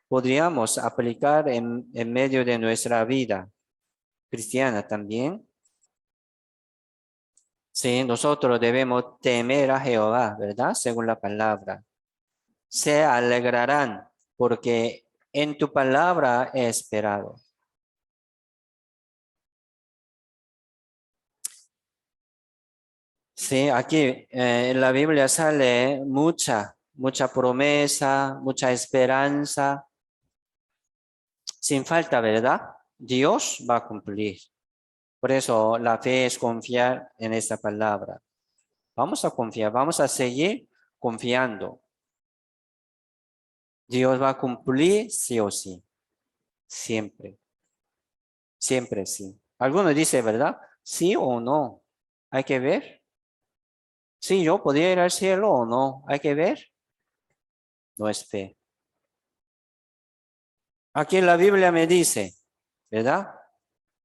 podríamos aplicar en medio de nuestra vida cristiana también. Sí, nosotros debemos temer a Jehová, ¿verdad? Según la palabra. Se alegrarán porque en tu palabra he esperado. Sí, aquí en la Biblia sale mucha promesa, mucha esperanza, sin falta, ¿verdad? Dios va a cumplir. Por eso la fe es confiar en esta palabra. Vamos a confiar, vamos a seguir confiando. Dios va a cumplir sí o sí, siempre, siempre sí. Algunos dicen, ¿verdad? ¿Sí o no? Hay que ver. Sí, yo podría ir al cielo o no. Hay que ver. No es fe. Aquí la Biblia me dice, ¿verdad?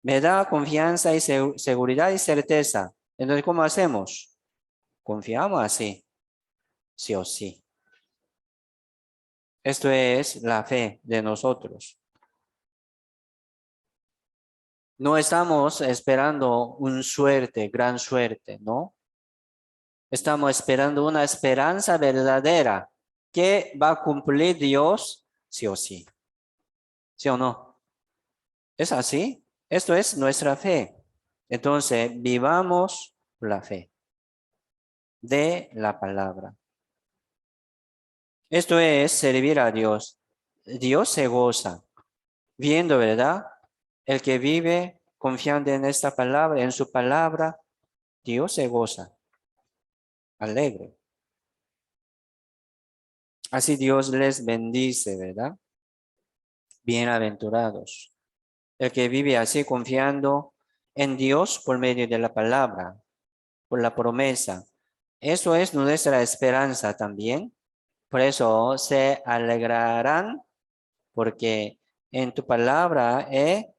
Me da confianza y seguridad y certeza. Entonces, ¿cómo hacemos? Confiamos así, sí o sí. Esto es la fe de nosotros. No estamos esperando un suerte, gran suerte, ¿no? Estamos esperando una esperanza verdadera que va a cumplir Dios sí o sí. ¿Sí o no? ¿Es así? Esto es nuestra fe. Entonces, vivamos la fe de la palabra. Esto es servir a Dios. Dios se goza viendo, ¿verdad? El que vive confiando en esta palabra, en su palabra, Dios se goza, alegre. Así Dios les bendice, ¿verdad? Bienaventurados. El que vive así confiando en Dios por medio de la palabra, por la promesa. Eso es nuestra esperanza también. Por eso se alegrarán porque en tu palabra he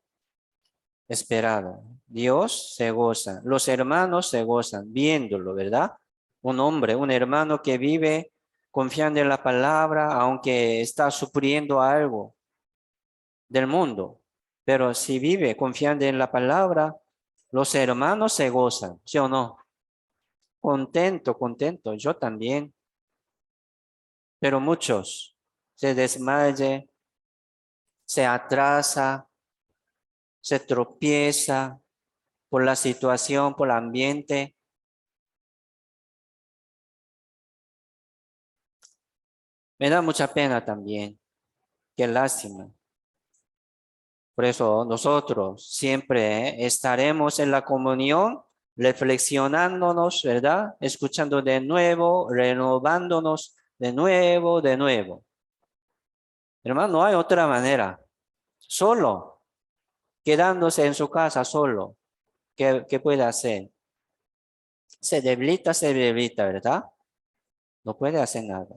esperado. Dios se goza. Los hermanos se gozan viéndolo, ¿verdad? Un hombre, un hermano que vive confiando en la palabra, aunque está sufriendo algo del mundo. Pero si vive confiando en la palabra, los hermanos se gozan, ¿sí o no? Contento, contento, yo también. Pero muchos se desmayan, se atrasa, se tropieza por la situación, por el ambiente. Me da mucha pena también. Qué lástima. Por eso nosotros siempre estaremos en la comunión, reflexionándonos, ¿verdad? Escuchando de nuevo, renovándonos de nuevo, de nuevo. Hermano, no hay otra manera. Solo, quedándose en su casa solo. ¿Qué puede hacer? Se debilita, ¿verdad? No puede hacer nada.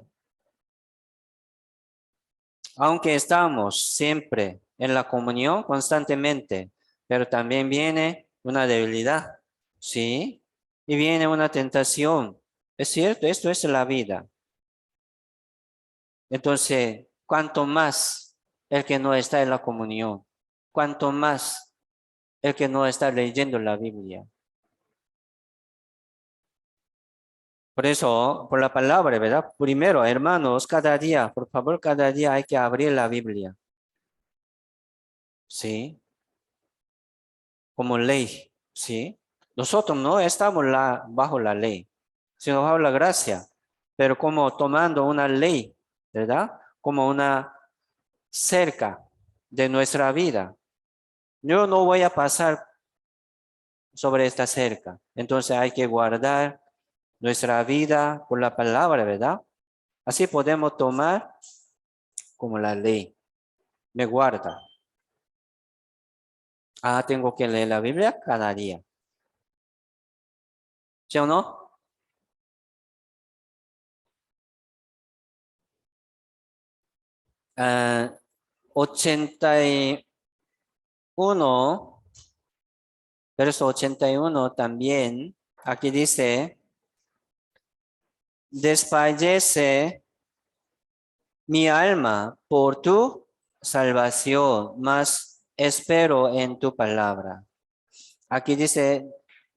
Aunque estamos siempre en la comunión constantemente, pero también viene una debilidad, ¿sí? Y viene una tentación. Es cierto, esto es la vida. Entonces, cuanto más el que no está en la comunión, cuanto más el que no está leyendo la Biblia. Por eso, por la palabra, ¿verdad? Primero, hermanos, cada día, por favor, cada día hay que abrir la Biblia, ¿sí? Como ley, ¿sí? Nosotros no estamos bajo la ley, sino bajo la gracia, pero como tomando una ley, ¿verdad? Como una cerca de nuestra vida. Yo no voy a pasar sobre esta cerca, entonces hay que guardar nuestra vida por la palabra, ¿verdad? Así podemos tomar como la ley, me guarda. Ah, tengo que leer la Biblia cada día, ¿sí o no? 81, verso 81 también, aquí dice, desfallece mi alma por tu salvación, mas espero en tu palabra. Aquí dice,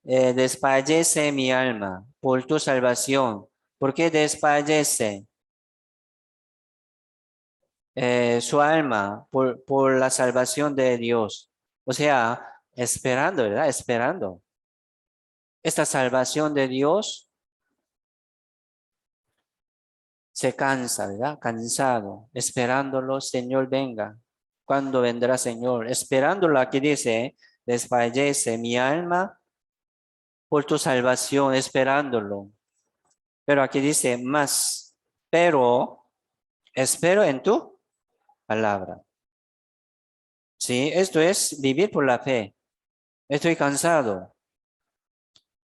desfallece mi alma por tu salvación. ¿Por qué desfallece su alma por la salvación de Dios? O sea, esperando, ¿verdad? Esperando. Esta salvación de Dios se cansa, ¿verdad? Cansado, esperándolo, Señor, venga. ¿Cuándo vendrá, Señor? Esperándolo, aquí dice, desfallece mi alma por tu salvación, esperándolo. Pero aquí dice más, pero espero en tu palabra. Sí, esto es vivir por la fe. Estoy cansado.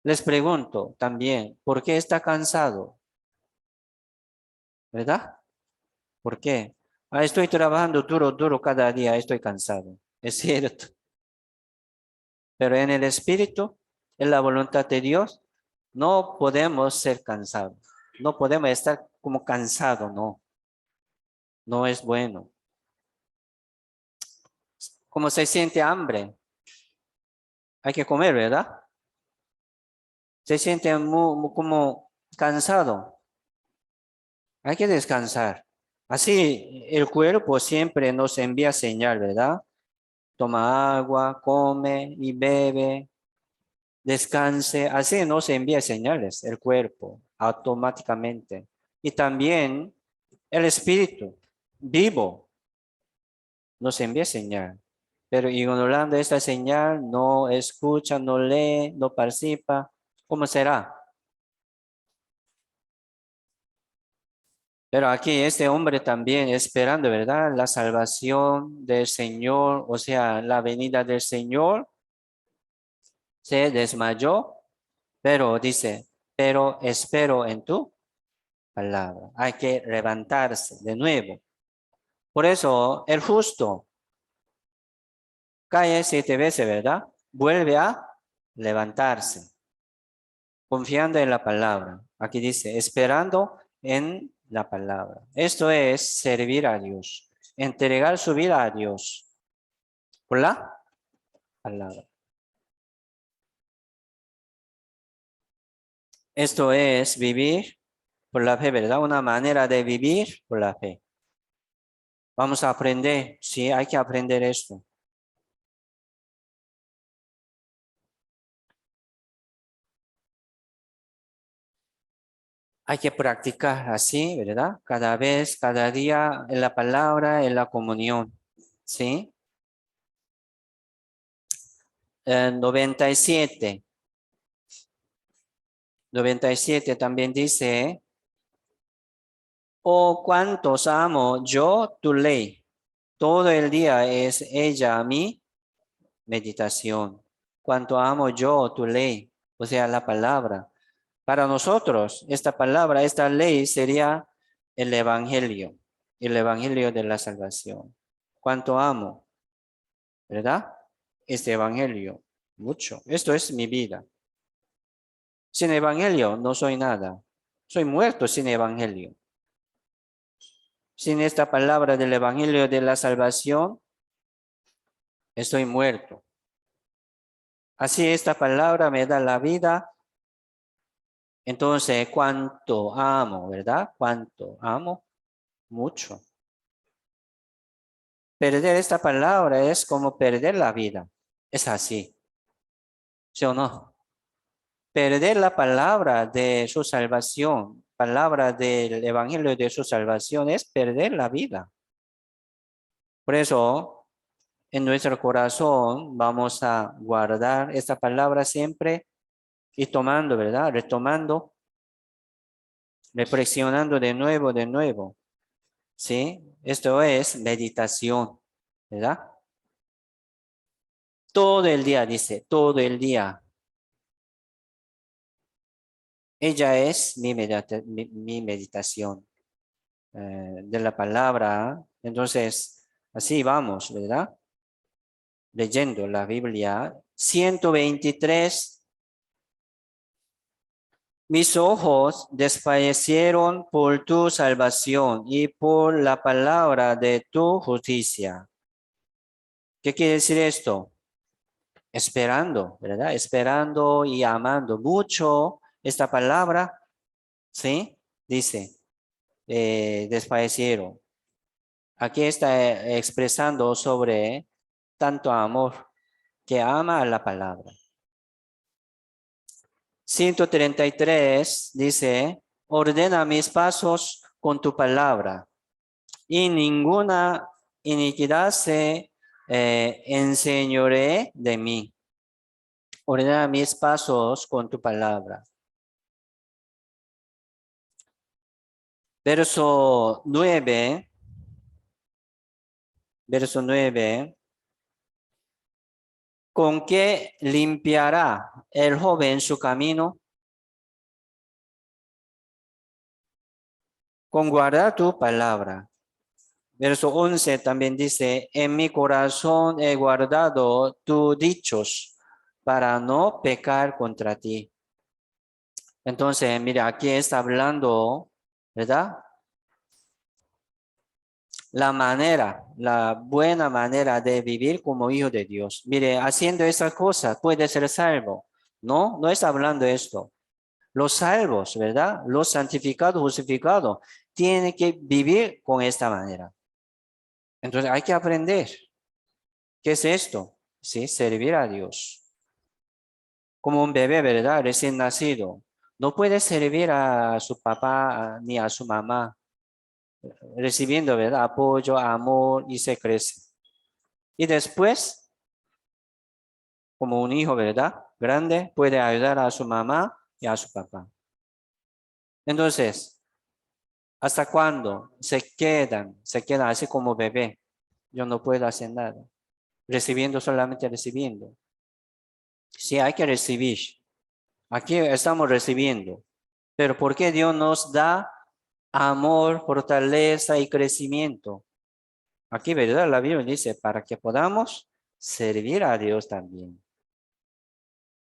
Les pregunto también, ¿por qué está cansado? ¿Verdad? ¿Por qué? Ah, estoy trabajando duro cada día, estoy cansado. Es cierto. Pero en el espíritu, en la voluntad de Dios, no podemos ser cansados. No podemos estar como cansados, no. No es bueno. Como se siente hambre, hay que comer, ¿verdad? Se siente como cansado, hay que descansar. Así el cuerpo siempre nos envía señal, ¿verdad? Toma agua, come y bebe, descanse. Así nos envía señales el cuerpo automáticamente. Y también el espíritu vivo nos envía señal. Pero ignorando esta señal, no escucha, no lee, no participa. ¿Cómo será? Pero aquí este hombre también esperando, ¿verdad? La salvación del Señor, o sea, la venida del Señor, se desmayó, pero dice, pero espero en tu palabra. Hay que levantarse de nuevo. Por eso, el justo cae 7 veces, ¿verdad? Vuelve a levantarse, confiando en la palabra. Aquí dice, esperando en la palabra. Esto es servir a Dios, entregar su vida a Dios por la palabra. Esto es vivir por la fe, ¿verdad? Una manera de vivir por la fe. Vamos a aprender, sí, hay que aprender esto. Hay que practicar así, ¿verdad? Cada vez, cada día en la palabra, en la comunión, ¿sí? 97. 97 también dice, oh, cuántos amo yo tu ley. Todo el día es ella mi meditación. Cuánto amo yo tu ley, o sea, la palabra. Para nosotros, esta palabra, esta ley sería el evangelio de la salvación. Cuánto amo, ¿verdad? Este evangelio, mucho. Esto es mi vida. Sin evangelio no soy nada. Soy muerto sin evangelio. Sin esta palabra del evangelio de la salvación, estoy muerto. Así esta palabra me da la vida. Entonces, cuánto amo, ¿verdad? Cuánto amo, mucho. Perder esta palabra es como perder la vida. Es así, ¿sí o no? Perder la palabra de su salvación, palabra del evangelio de su salvación, es perder la vida. Por eso, en nuestro corazón vamos a guardar esta palabra siempre y tomando, ¿verdad? Retomando, reflexionando de nuevo, ¿sí? Esto es meditación, ¿verdad? Todo el día, dice, todo el día. Ella es mi meditación de la palabra. Entonces, así vamos, ¿verdad? Leyendo la Biblia. 123. Mis ojos desfallecieron por tu salvación y por la palabra de tu justicia. ¿Qué quiere decir esto? Esperando, ¿verdad? Esperando y amando mucho esta palabra, ¿sí? Dice, desfallecieron. Aquí está expresando sobre tanto amor que ama a la palabra. 133 dice, ordena mis pasos con tu palabra y ninguna iniquidad se enseñoree de mí. Ordena mis pasos con tu palabra. Verso 9. Verso 9. ¿Con qué limpiará el joven su camino? Con guardar tu palabra. Verso 11 también dice, en mi corazón he guardado tus dichos para no pecar contra ti. Entonces, mira, aquí está hablando, ¿verdad? La buena manera de vivir como hijo de Dios. Mire, haciendo esas cosas puede ser salvo. No, no está hablando esto. Los salvos, ¿verdad? Los santificados, justificados, tienen que vivir con esta manera. Entonces hay que aprender. ¿Qué es esto? Sí, servir a Dios. Como un bebé, ¿verdad? Recién nacido. No puede servir a su papá ni a su mamá, recibiendo, ¿verdad? Apoyo, amor y se crece. Y después, como un hijo, ¿verdad? Grande, puede ayudar a su mamá y a su papá. Entonces, ¿hasta cuándo se quedan así como bebé? Yo no puedo hacer nada. Recibiendo, solamente recibiendo. Sí, hay que recibir. Aquí estamos recibiendo. Pero ¿por qué Dios nos da amor, fortaleza y crecimiento? Aquí, ¿verdad? La Biblia dice, para que podamos servir a Dios también.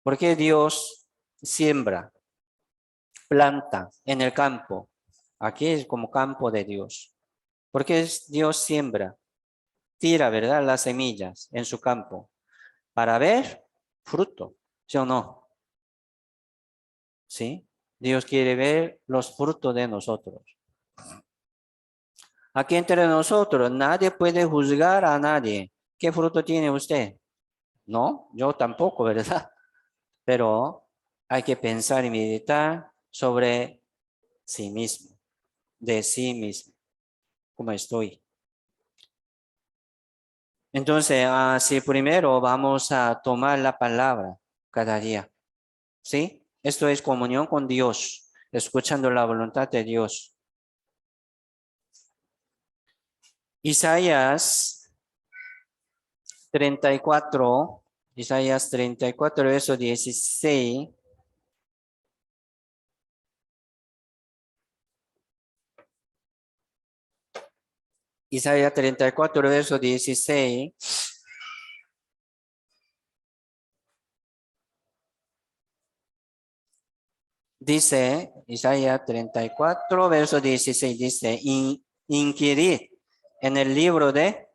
Porque Dios siembra, planta en el campo. Aquí es como campo de Dios. Porque Dios siembra, tira, ¿verdad? Las semillas en su campo para ver fruto, ¿sí o no? ¿Sí? Dios quiere ver los frutos de nosotros. Aquí entre nosotros, nadie puede juzgar a nadie. ¿Qué fruto tiene usted? No, yo tampoco, ¿verdad? Pero hay que pensar y meditar sobre sí mismo, de sí mismo, cómo estoy. Entonces, así primero vamos a tomar la palabra cada día, ¿sí? Esto es comunión con Dios, escuchando la voluntad de Dios. Isaías 34, Isaías 34, verso 16. Isaías 34, verso 16. Dice, Isaías 34, verso 16, dice, inquirid en el libro de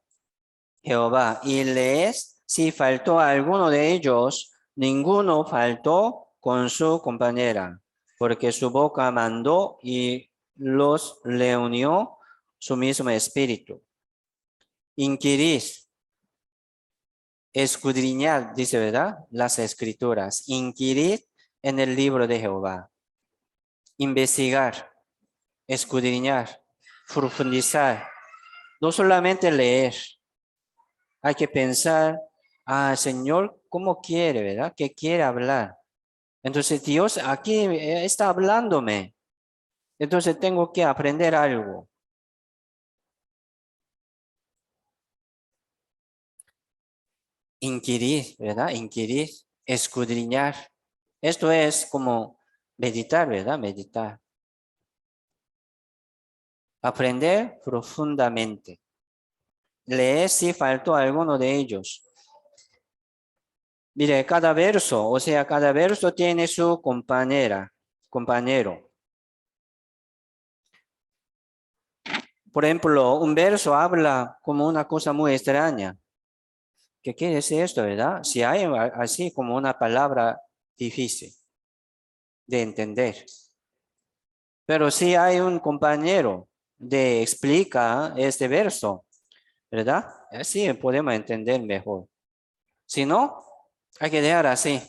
Jehová y lees si faltó alguno de ellos, ninguno faltó con su compañera, porque su boca mandó y los le unió su mismo espíritu. Inquirid, escudriñad, dice, ¿verdad? Las escrituras. Inquirid en el libro de Jehová. Investigar, escudriñar, profundizar. No solamente leer, hay que pensar, Señor, ¿cómo quiere, verdad? ¿Qué quiere hablar? Entonces Dios aquí está hablándome. Entonces tengo que aprender algo. Inquirir, ¿verdad? Inquirir, escudriñar. Esto es como meditar, ¿verdad? Meditar. Aprender profundamente. Leer si faltó alguno de ellos. Mire, cada verso, o sea, cada verso tiene su compañero. Por ejemplo, un verso habla como una cosa muy extraña. ¿Qué quiere decir esto, verdad? Si hay así como una palabra difícil de entender. Pero si hay un compañero de explica este verso, ¿verdad? Así podemos entender mejor. Si no, hay que dejar así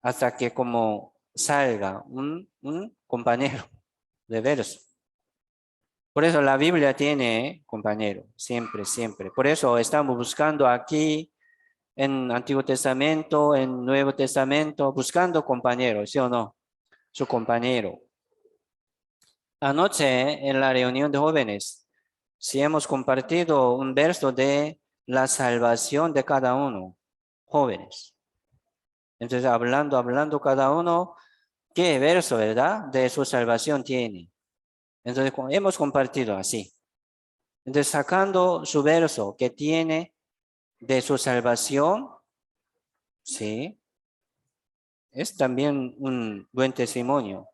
hasta que como salga un compañero de verso. Por eso la Biblia tiene compañero, siempre, siempre. Por eso estamos buscando aquí en Antiguo Testamento, en Nuevo Testamento, buscando compañeros, ¿sí o no? Su compañero. Anoche en la reunión de jóvenes, si hemos compartido un verso de la salvación de cada uno. jóvenes. Entonces, hablando cada uno, ¿qué verso, verdad? De su salvación tiene. Entonces, hemos compartido así. Entonces, sacando su verso que tiene de su salvación, sí, es también un buen testimonio.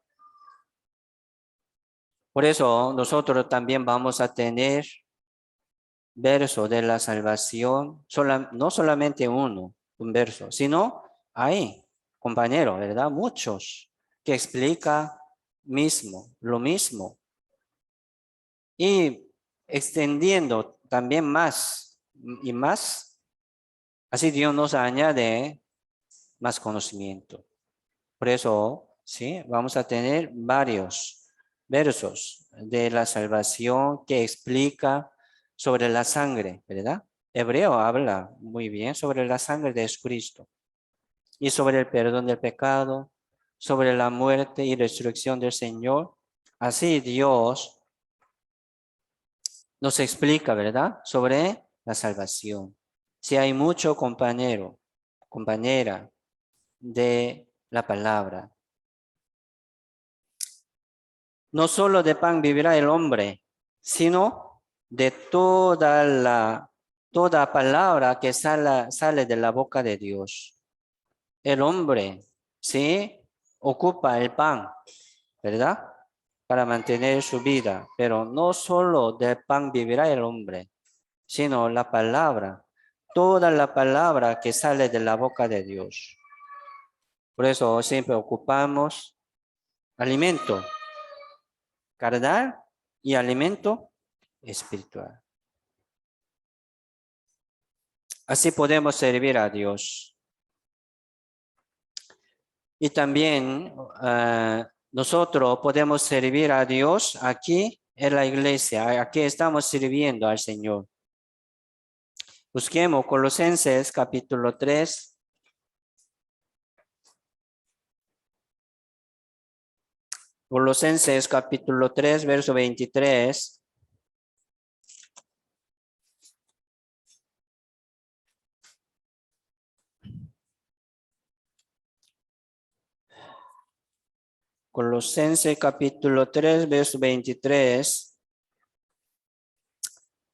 Por eso, nosotros también vamos a tener verso de la salvación, no solamente uno, un verso, sino hay, compañeros, ¿verdad? Muchos que explica lo mismo. Y extendiendo también más y más, así Dios nos añade más conocimiento. Por eso, sí, vamos a tener varios versos de la salvación que explica sobre la sangre, ¿verdad? Hebreo habla muy bien sobre la sangre de Jesucristo y sobre el perdón del pecado, sobre la muerte y resurrección del Señor. Así Dios nos explica, ¿verdad? Sobre la salvación. Si hay mucho compañero, compañera de la palabra. No solo de pan vivirá el hombre, sino de toda palabra que sale de la boca de Dios. El hombre, ¿sí? Ocupa el pan, ¿verdad? Para mantener su vida. Pero no solo de pan vivirá el hombre, sino la palabra, toda la palabra que sale de la boca de Dios. Por eso siempre ocupamos alimento carnal y alimento espiritual. Así podemos servir a Dios. Y también nosotros podemos servir a Dios aquí en la iglesia. Aquí estamos sirviendo al Señor. Busquemos Colosenses capítulo 3. Colosenses capítulo 3, verso 23. Colosenses capítulo 3, verso 23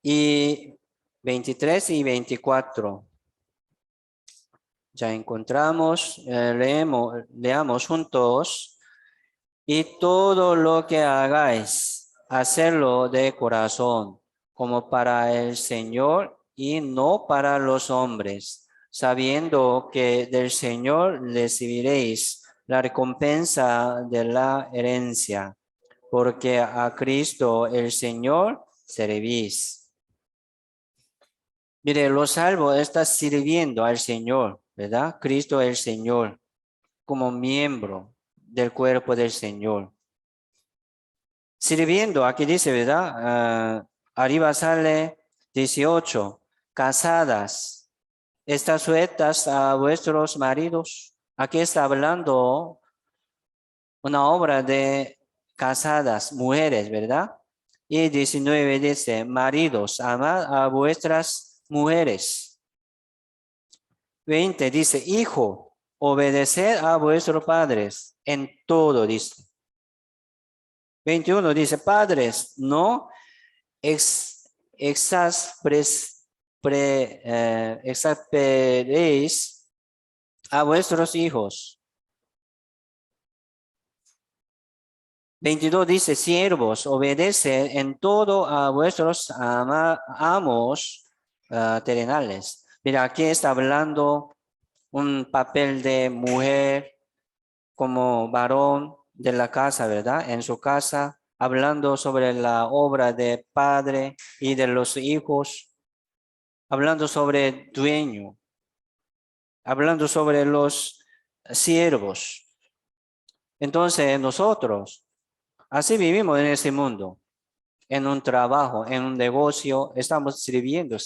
y 23 y 24. Ya encontramos, leamos juntos. Y todo lo que hagáis, hacerlo de corazón, como para el Señor y no para los hombres, sabiendo que del Señor recibiréis la recompensa de la herencia, porque a Cristo el Señor servís. Mire, los salvos está sirviendo al Señor, ¿verdad? Cristo el Señor, como miembro del cuerpo del Señor. Sirviendo, aquí dice, ¿verdad? Arriba sale 18, casadas, ¿están sujetas a vuestros maridos? Aquí está hablando una obra de casadas, mujeres, ¿verdad? Y 19 dice, maridos, amad a vuestras mujeres. 20 dice, hijo, obedeced a vuestros padres en todo, dice. 21 dice, padres, no exasperéis a vuestros hijos. 22 dice, siervos, obedeced en todo a vuestros amos terrenales. Mira, aquí está hablando un papel de mujer como varón de la casa, ¿verdad? En su casa, hablando sobre la obra de padre y de los hijos, hablando sobre dueño, hablando sobre los siervos. Entonces nosotros, así vivimos en este mundo, en un trabajo, en un negocio, estamos sirviendo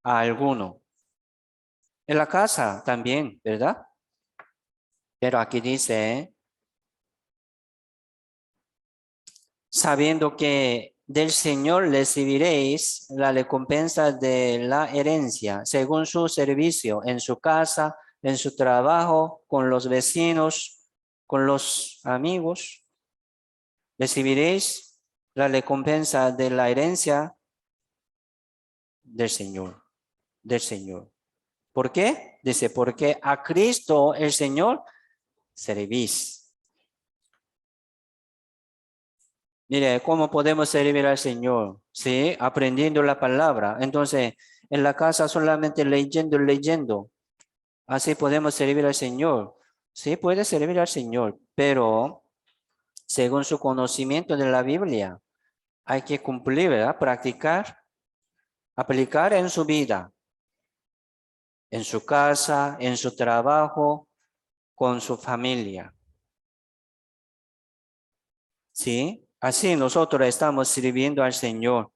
a alguno. En la casa también, ¿verdad? Pero aquí dice, sabiendo que del Señor recibiréis la recompensa de la herencia, según su servicio en su casa, en su trabajo, con los vecinos, con los amigos. Recibiréis la recompensa de la herencia del Señor, del Señor. ¿Por qué? Dice, porque a Cristo el Señor servís. Mire, ¿cómo podemos servir al Señor? Sí, aprendiendo la palabra. Entonces, en la casa solamente leyendo. Así podemos servir al Señor. Sí, puede servir al Señor, pero según su conocimiento de la Biblia, hay que cumplir, ¿verdad? Practicar, aplicar en su vida, en su casa, en su trabajo, con su familia. ¿Sí? Así nosotros estamos sirviendo al Señor.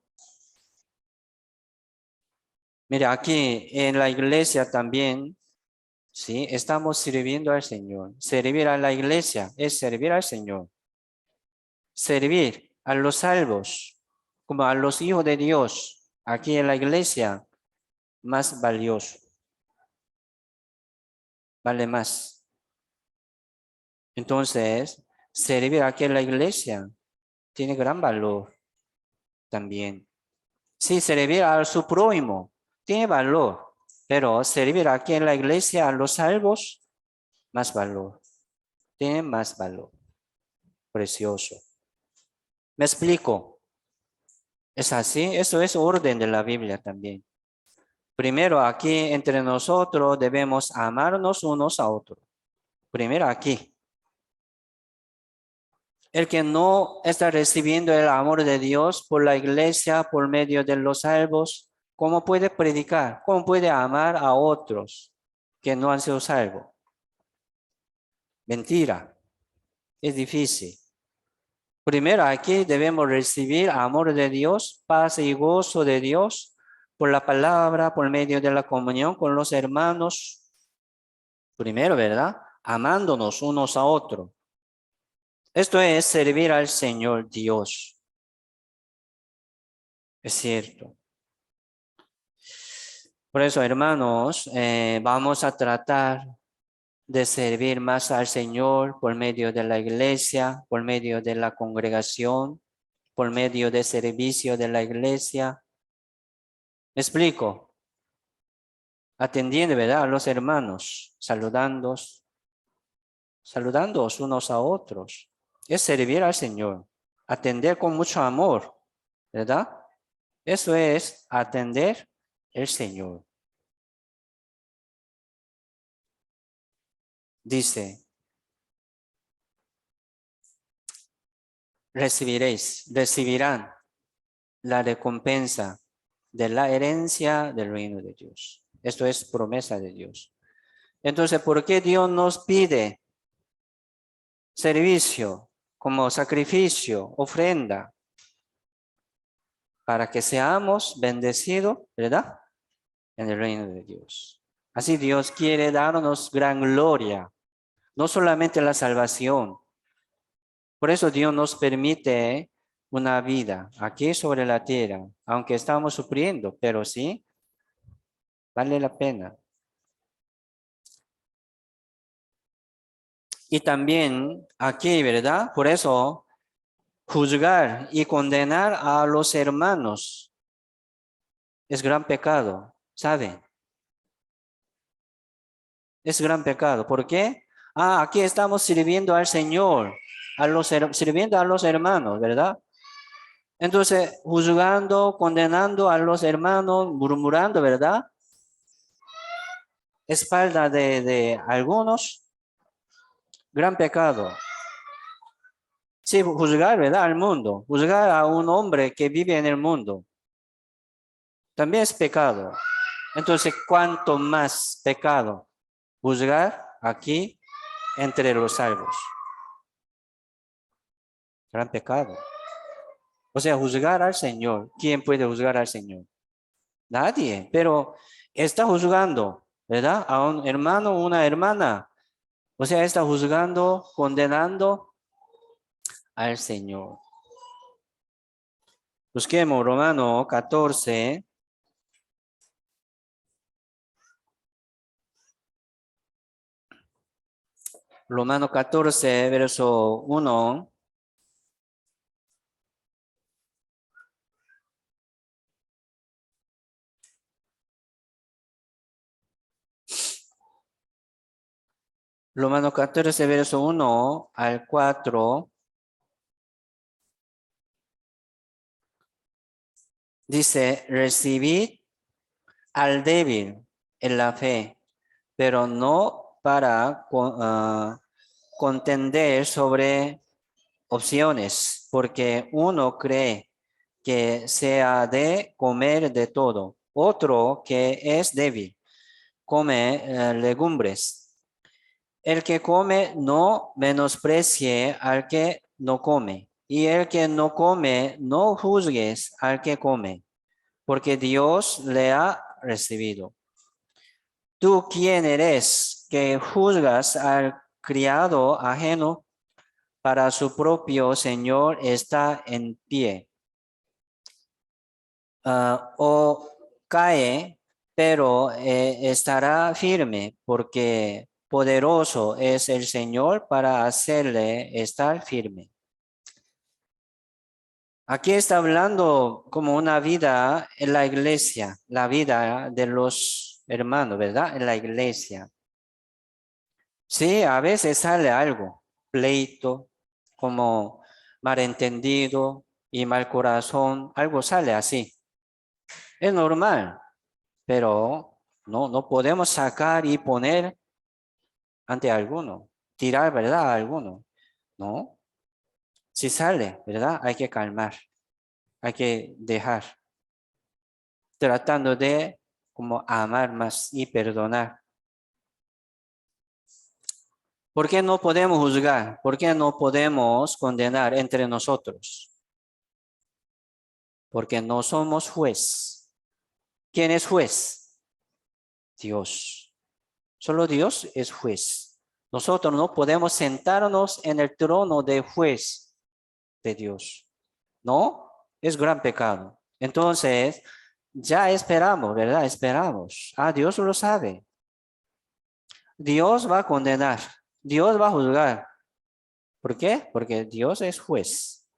Mira, aquí en la iglesia también, ¿sí? Estamos sirviendo al Señor. Servir a la iglesia es servir al Señor. Servir a los salvos, como a los hijos de Dios, aquí en la iglesia, más valioso. Vale más. Entonces, servir aquí en la iglesia tiene gran valor también. Sí, servir a su prójimo tiene valor, pero servir aquí en la iglesia a los salvos, más valor. Tiene más valor. Precioso. ¿Me explico? ¿Es así? Eso es orden de la Biblia también. Primero aquí entre nosotros debemos amarnos unos a otros. Primero aquí. El que no está recibiendo el amor de Dios por la iglesia, por medio de los salvos, ¿cómo puede predicar? ¿Cómo puede amar a otros que no han sido salvos? Mentira. Es difícil. Primero aquí debemos recibir amor de Dios, paz y gozo de Dios por la palabra, por medio de la comunión con los hermanos. Primero, ¿verdad? Amándonos unos a otros. Esto es servir al Señor Dios. Es cierto. Por eso, hermanos, vamos a tratar de servir más al Señor por medio de la iglesia, por medio de la congregación, por medio del servicio de la iglesia. ¿Me explico? Atendiendo, ¿verdad? A los hermanos, saludándoos unos a otros. Es servir al Señor. Atender con mucho amor, ¿verdad? Eso es atender al Señor. Dice, recibirán la recompensa de la herencia del reino de Dios. Esto es promesa de Dios. Entonces, ¿por qué Dios nos pide servicio como sacrificio, ofrenda? Para que seamos bendecidos, ¿verdad? En el reino de Dios. Así Dios quiere darnos gran gloria, no solamente la salvación. Por eso Dios nos permite una vida aquí sobre la tierra, aunque estamos sufriendo, pero sí, vale la pena. Y también aquí, ¿verdad? Por eso, juzgar y condenar a los hermanos es gran pecado, ¿saben? Es gran pecado. ¿Por qué? Aquí estamos sirviendo al Señor, sirviendo a los hermanos, ¿verdad? Entonces, juzgando, condenando a los hermanos, murmurando, ¿verdad? Espalda de algunos, gran pecado. Sí, juzgar, ¿verdad? Al mundo, juzgar a un hombre que vive en el mundo, también es pecado. Entonces, ¿cuánto más pecado? Juzgar aquí entre los salvos. Gran pecado. O sea, juzgar al Señor. ¿Quién puede juzgar al Señor? Nadie. Pero está juzgando, ¿verdad? A un hermano o una hermana. O sea, está juzgando, condenando al Señor. Busquemos Romano 14. Romano 14, verso 1. Romano 14, verso 1 al 4. Dice, recibid al débil en la fe, pero no para contender sobre opciones, porque uno cree que se ha de comer de todo, otro que es débil, come legumbres. El que come no menosprecie al que no come, y el que no come no juzgues al que come, porque Dios le ha recibido. ¿Tú quién eres que juzgas al criado ajeno? Para su propio Señor está en pie. O cae, pero estará firme, porque poderoso es el Señor para hacerle estar firme. Aquí está hablando como una vida en la iglesia, la vida de los hermanos, ¿verdad? En la iglesia. Sí, a veces sale algo, pleito, como malentendido y mal corazón, algo sale así. Es normal, pero no podemos sacar y poner ante alguno, tirar, ¿verdad? A alguno. No, si sale, ¿verdad? Hay que calmar, hay que dejar, tratando de como amar más y perdonar. ¿Por qué no podemos juzgar? ¿Por qué no podemos condenar entre nosotros? Porque no somos juez. ¿Quién es juez? Dios. Solo Dios es juez. Nosotros no podemos sentarnos en el trono de juez de Dios. ¿No? Es gran pecado. Entonces, ya esperamos, ¿verdad? Esperamos. Dios lo sabe. Dios va a condenar. Dios va a juzgar. ¿Por qué? Porque Dios es juez.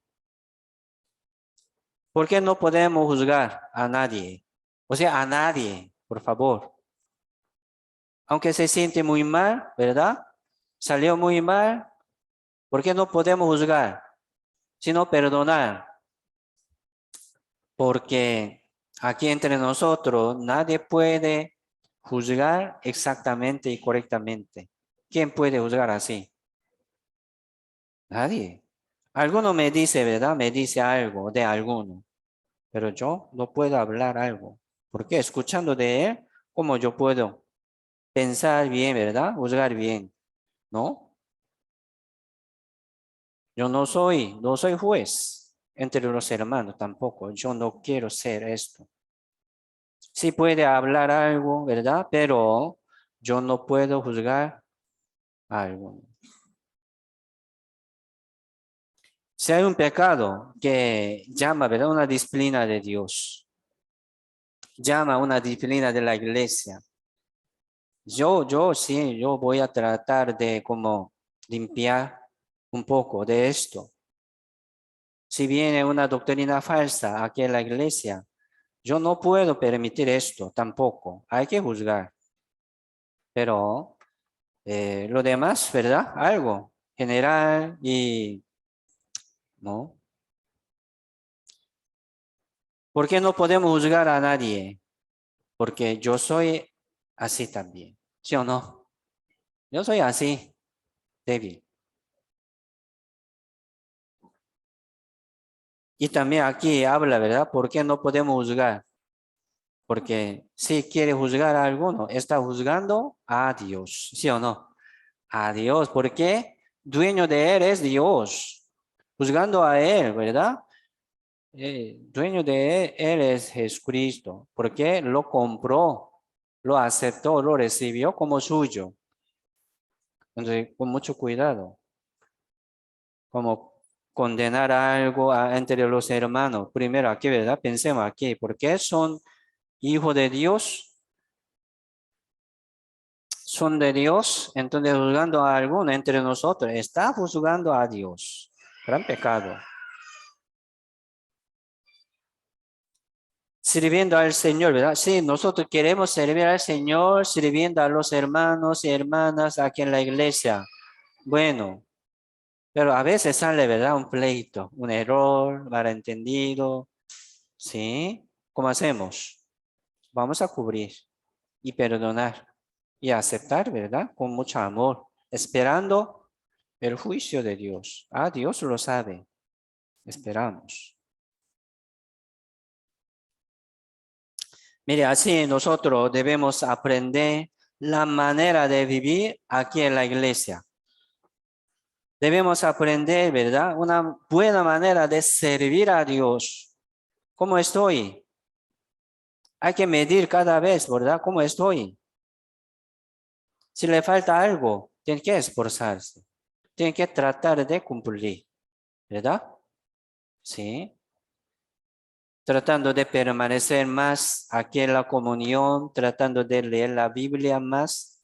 ¿Por qué no podemos juzgar a nadie? O sea, a nadie, por favor. Aunque se siente muy mal, ¿verdad? Salió muy mal. ¿Por qué no podemos juzgar? Sino perdonar. Porque aquí entre nosotros nadie puede juzgar exactamente y correctamente. ¿Quién puede juzgar así? Nadie. Alguno me dice, ¿verdad? Me dice algo de alguno. Pero yo no puedo hablar algo. ¿Por qué? Escuchando de él, ¿cómo yo puedo pensar bien, ¿verdad? Juzgar bien. ¿No? Yo no soy juez entre los hermanos tampoco. Yo no quiero ser esto. Sí puede hablar algo, ¿verdad? Pero yo no puedo juzgar algo. Si hay un pecado que llama, ¿verdad? Una disciplina de Dios, llama una disciplina de la iglesia. Yo voy a tratar de como limpiar un poco de esto. Si viene una doctrina falsa aquí en la iglesia, yo no puedo permitir esto tampoco. Hay que juzgar. Pero lo demás, ¿verdad? Algo general y no. ¿Por qué no podemos juzgar a nadie? Porque yo soy así también. ¿Sí o no? Yo soy así, débil. Y también aquí habla, ¿verdad? ¿Por qué no podemos juzgar? Porque si quiere juzgar a alguno, está juzgando a Dios. ¿Sí o no? A Dios. ¿Por qué? Dueño de él es Dios. Juzgando a él, ¿verdad? Dueño de él es Jesucristo. Porque lo compró, lo aceptó, lo recibió como suyo. Entonces, con mucho cuidado. Como condenar algo entre los hermanos. Primero aquí, ¿verdad? Pensemos aquí, ¿por qué son hijos de Dios? Son de Dios, entonces juzgando a alguno entre nosotros, está juzgando a Dios. Gran pecado. Sirviendo al Señor, ¿verdad? Sí, nosotros queremos servir al Señor, sirviendo a los hermanos y hermanas aquí en la iglesia. Bueno, pero a veces sale, ¿verdad? Un pleito, un error, malentendido. ¿Sí? ¿Cómo hacemos? Vamos a cubrir y perdonar y aceptar, ¿verdad? Con mucho amor, esperando el juicio de Dios. Ah, Dios lo sabe. Esperamos. Mire, así nosotros debemos aprender la manera de vivir aquí en la iglesia. Debemos aprender, ¿verdad? Una buena manera de servir a Dios. ¿Cómo estoy? Hay que medir cada vez, ¿verdad? ¿Cómo estoy? Si le falta algo, tiene que esforzarse. Tiene que tratar de cumplir, ¿verdad? Sí. Tratando de permanecer más aquí en la comunión, tratando de leer la Biblia más.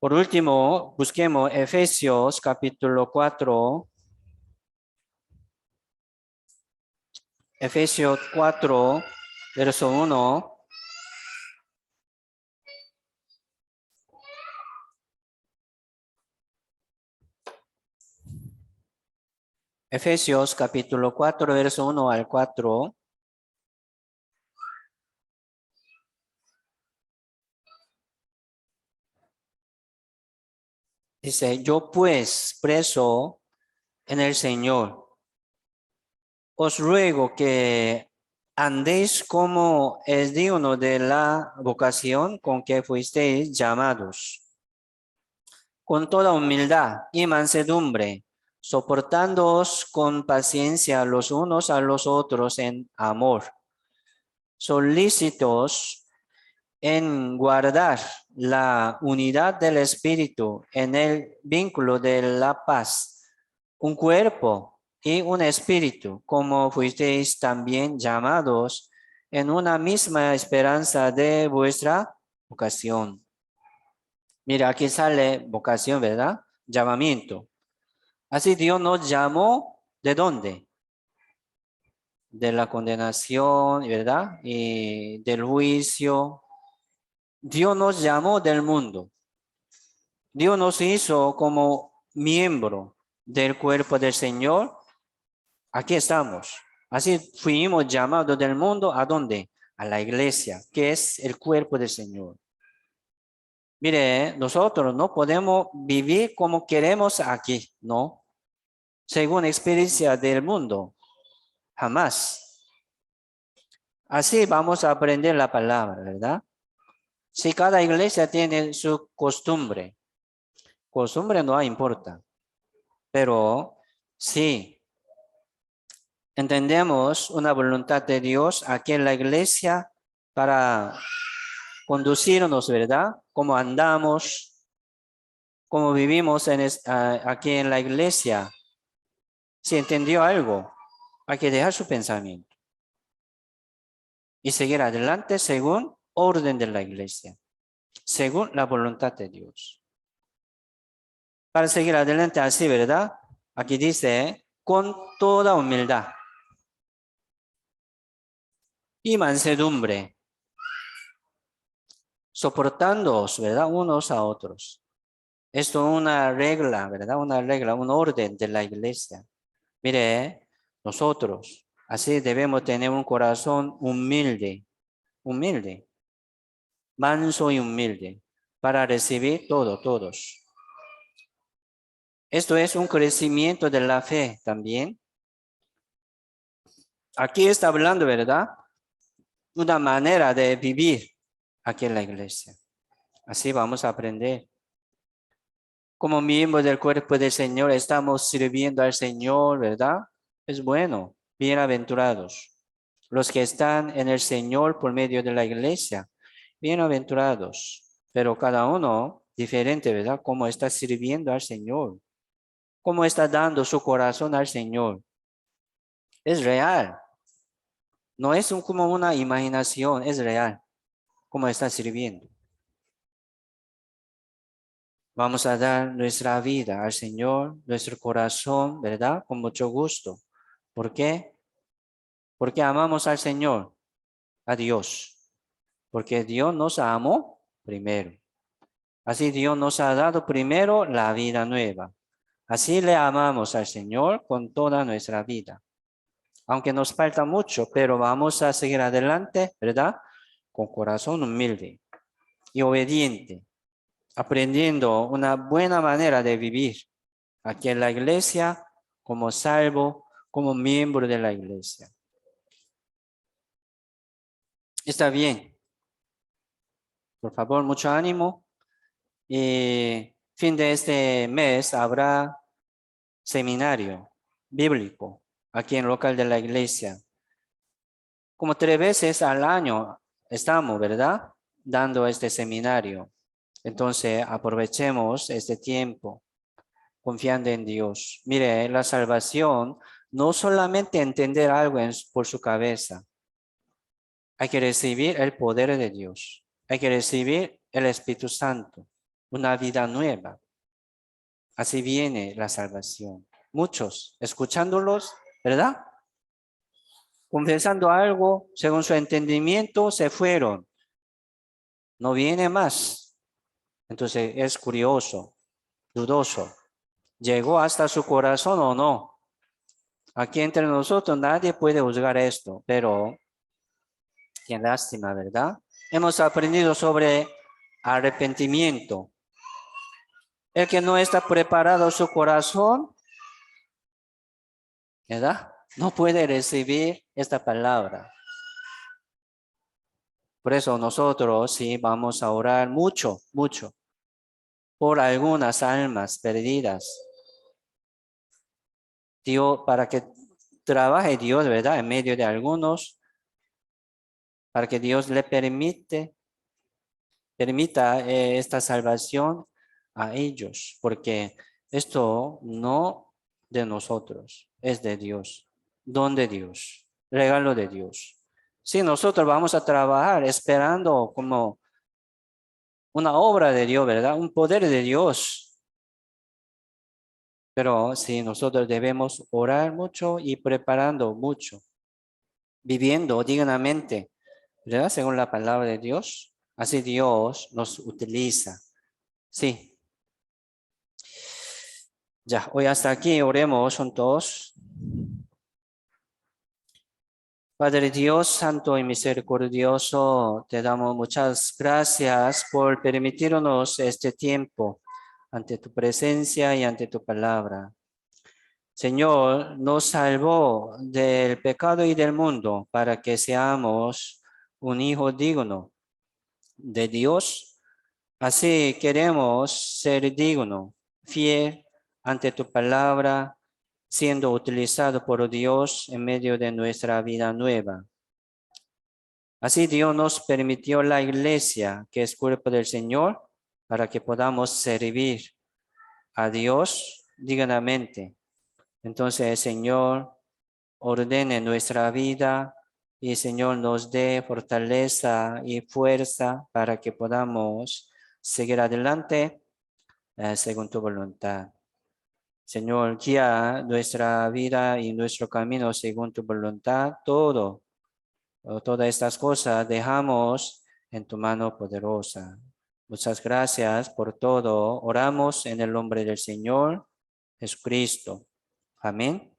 Por último, busquemos Efesios capítulo 4. Efesios 4, verso 1. Efesios capítulo 4, verso 1 al 4. Dice, yo pues, preso en el Señor, os ruego que andéis como es digno de la vocación con que fuisteis llamados, con toda humildad y mansedumbre, soportándoos con paciencia los unos a los otros en amor, solícitos en guardar la unidad del Espíritu en el vínculo de la paz, un cuerpo y un espíritu, como fuisteis también llamados en una misma esperanza de vuestra vocación. Mira, aquí sale vocación, ¿verdad? Llamamiento. Así Dios nos llamó, ¿de dónde? De la condenación, ¿verdad? Y del juicio. Dios nos llamó del mundo. Dios nos hizo como miembro del cuerpo del Señor. Aquí estamos. Así fuimos llamados del mundo. ¿A dónde? A la iglesia, que es el cuerpo del Señor. Mire, nosotros no podemos vivir como queremos aquí, ¿no? Según experiencia del mundo. Jamás. Así vamos a aprender la palabra, ¿verdad? Si cada iglesia tiene su costumbre, costumbre no importa, pero sí entendemos una voluntad de Dios aquí en la iglesia para conducirnos, ¿verdad? Cómo andamos, cómo vivimos aquí en la iglesia. Si entendió algo, hay que dejar su pensamiento y seguir adelante según orden de la iglesia, según la voluntad de Dios. Para seguir adelante así, ¿verdad? Aquí dice, con toda humildad y mansedumbre, soportándoos, ¿verdad? Unos a otros. Esto es una regla, ¿verdad? Una regla, un orden de la iglesia. Mire, nosotros así debemos tener un corazón humilde, humilde, manso y humilde, para recibir todos. Esto es un crecimiento de la fe también. Aquí está hablando, ¿verdad? Una manera de vivir aquí en la iglesia. Así vamos a aprender. Como miembros del cuerpo del Señor, estamos sirviendo al Señor, ¿verdad? Es bueno, bienaventurados. Los que están en el Señor por medio de la iglesia, bienaventurados. Pero cada uno diferente, ¿verdad? Cómo está sirviendo al Señor. ¿Cómo está dando su corazón al Señor? Es real. No es como una imaginación, es real. ¿Cómo está sirviendo? Vamos a dar nuestra vida al Señor, nuestro corazón, ¿verdad? Con mucho gusto. ¿Por qué? Porque amamos al Señor, a Dios. Porque Dios nos amó primero. Así Dios nos ha dado primero la vida nueva. Así le amamos al Señor con toda nuestra vida. Aunque nos falta mucho, pero vamos a seguir adelante, ¿verdad? Con corazón humilde y obediente, aprendiendo una buena manera de vivir aquí en la iglesia, como salvo, como miembro de la iglesia. Está bien. Por favor, mucho ánimo. Y fin de este mes habrá seminario bíblico aquí en el local de la iglesia. Como 3 veces al año estamos, ¿verdad? Dando este seminario. Entonces aprovechemos este tiempo confiando en Dios. Mire, la salvación no solamente entender algo por su cabeza. Hay que recibir el poder de Dios. Hay que recibir el Espíritu Santo, una vida nueva. Así viene la salvación. Muchos, escuchándolos, ¿verdad? Confesando algo según su entendimiento, se fueron. No viene más. Entonces es curioso, dudoso. ¿Llegó hasta su corazón o no? Aquí entre nosotros nadie puede juzgar esto, pero qué lástima, ¿verdad? Hemos aprendido sobre arrepentimiento. El que no está preparado su corazón, ¿verdad? No puede recibir esta palabra. Por eso nosotros sí vamos a orar mucho, mucho por algunas almas perdidas. Dios, para que trabaje Dios, ¿verdad? En medio de algunos, para que Dios le permita esta salvación a ellos, porque esto no de nosotros, es de Dios, don de Dios, regalo de Dios. Si nosotros vamos a trabajar esperando como una obra de Dios, ¿verdad? Un poder de Dios. Pero sí, nosotros debemos orar mucho y preparando mucho, viviendo dignamente, ¿verdad? Según la palabra de Dios. Así Dios nos utiliza. Sí. Ya, hoy hasta aquí oremos juntos. Padre Dios, Santo y Misericordioso, te damos muchas gracias por permitirnos este tiempo ante tu presencia y ante tu palabra. Señor, nos salvó del pecado y del mundo para que seamos un hijo digno de Dios. Así queremos ser digno, fiel ante tu palabra, siendo utilizado por Dios en medio de nuestra vida nueva. Así Dios nos permitió la iglesia, que es cuerpo del Señor, para que podamos servir a Dios dignamente. Entonces, Señor, ordene nuestra vida y Señor nos dé fortaleza y fuerza para que podamos seguir adelante según tu voluntad. Señor, guía nuestra vida y nuestro camino según tu voluntad. Todas estas cosas dejamos en tu mano poderosa. Muchas gracias por todo. Oramos en el nombre del Señor Jesucristo. Amén.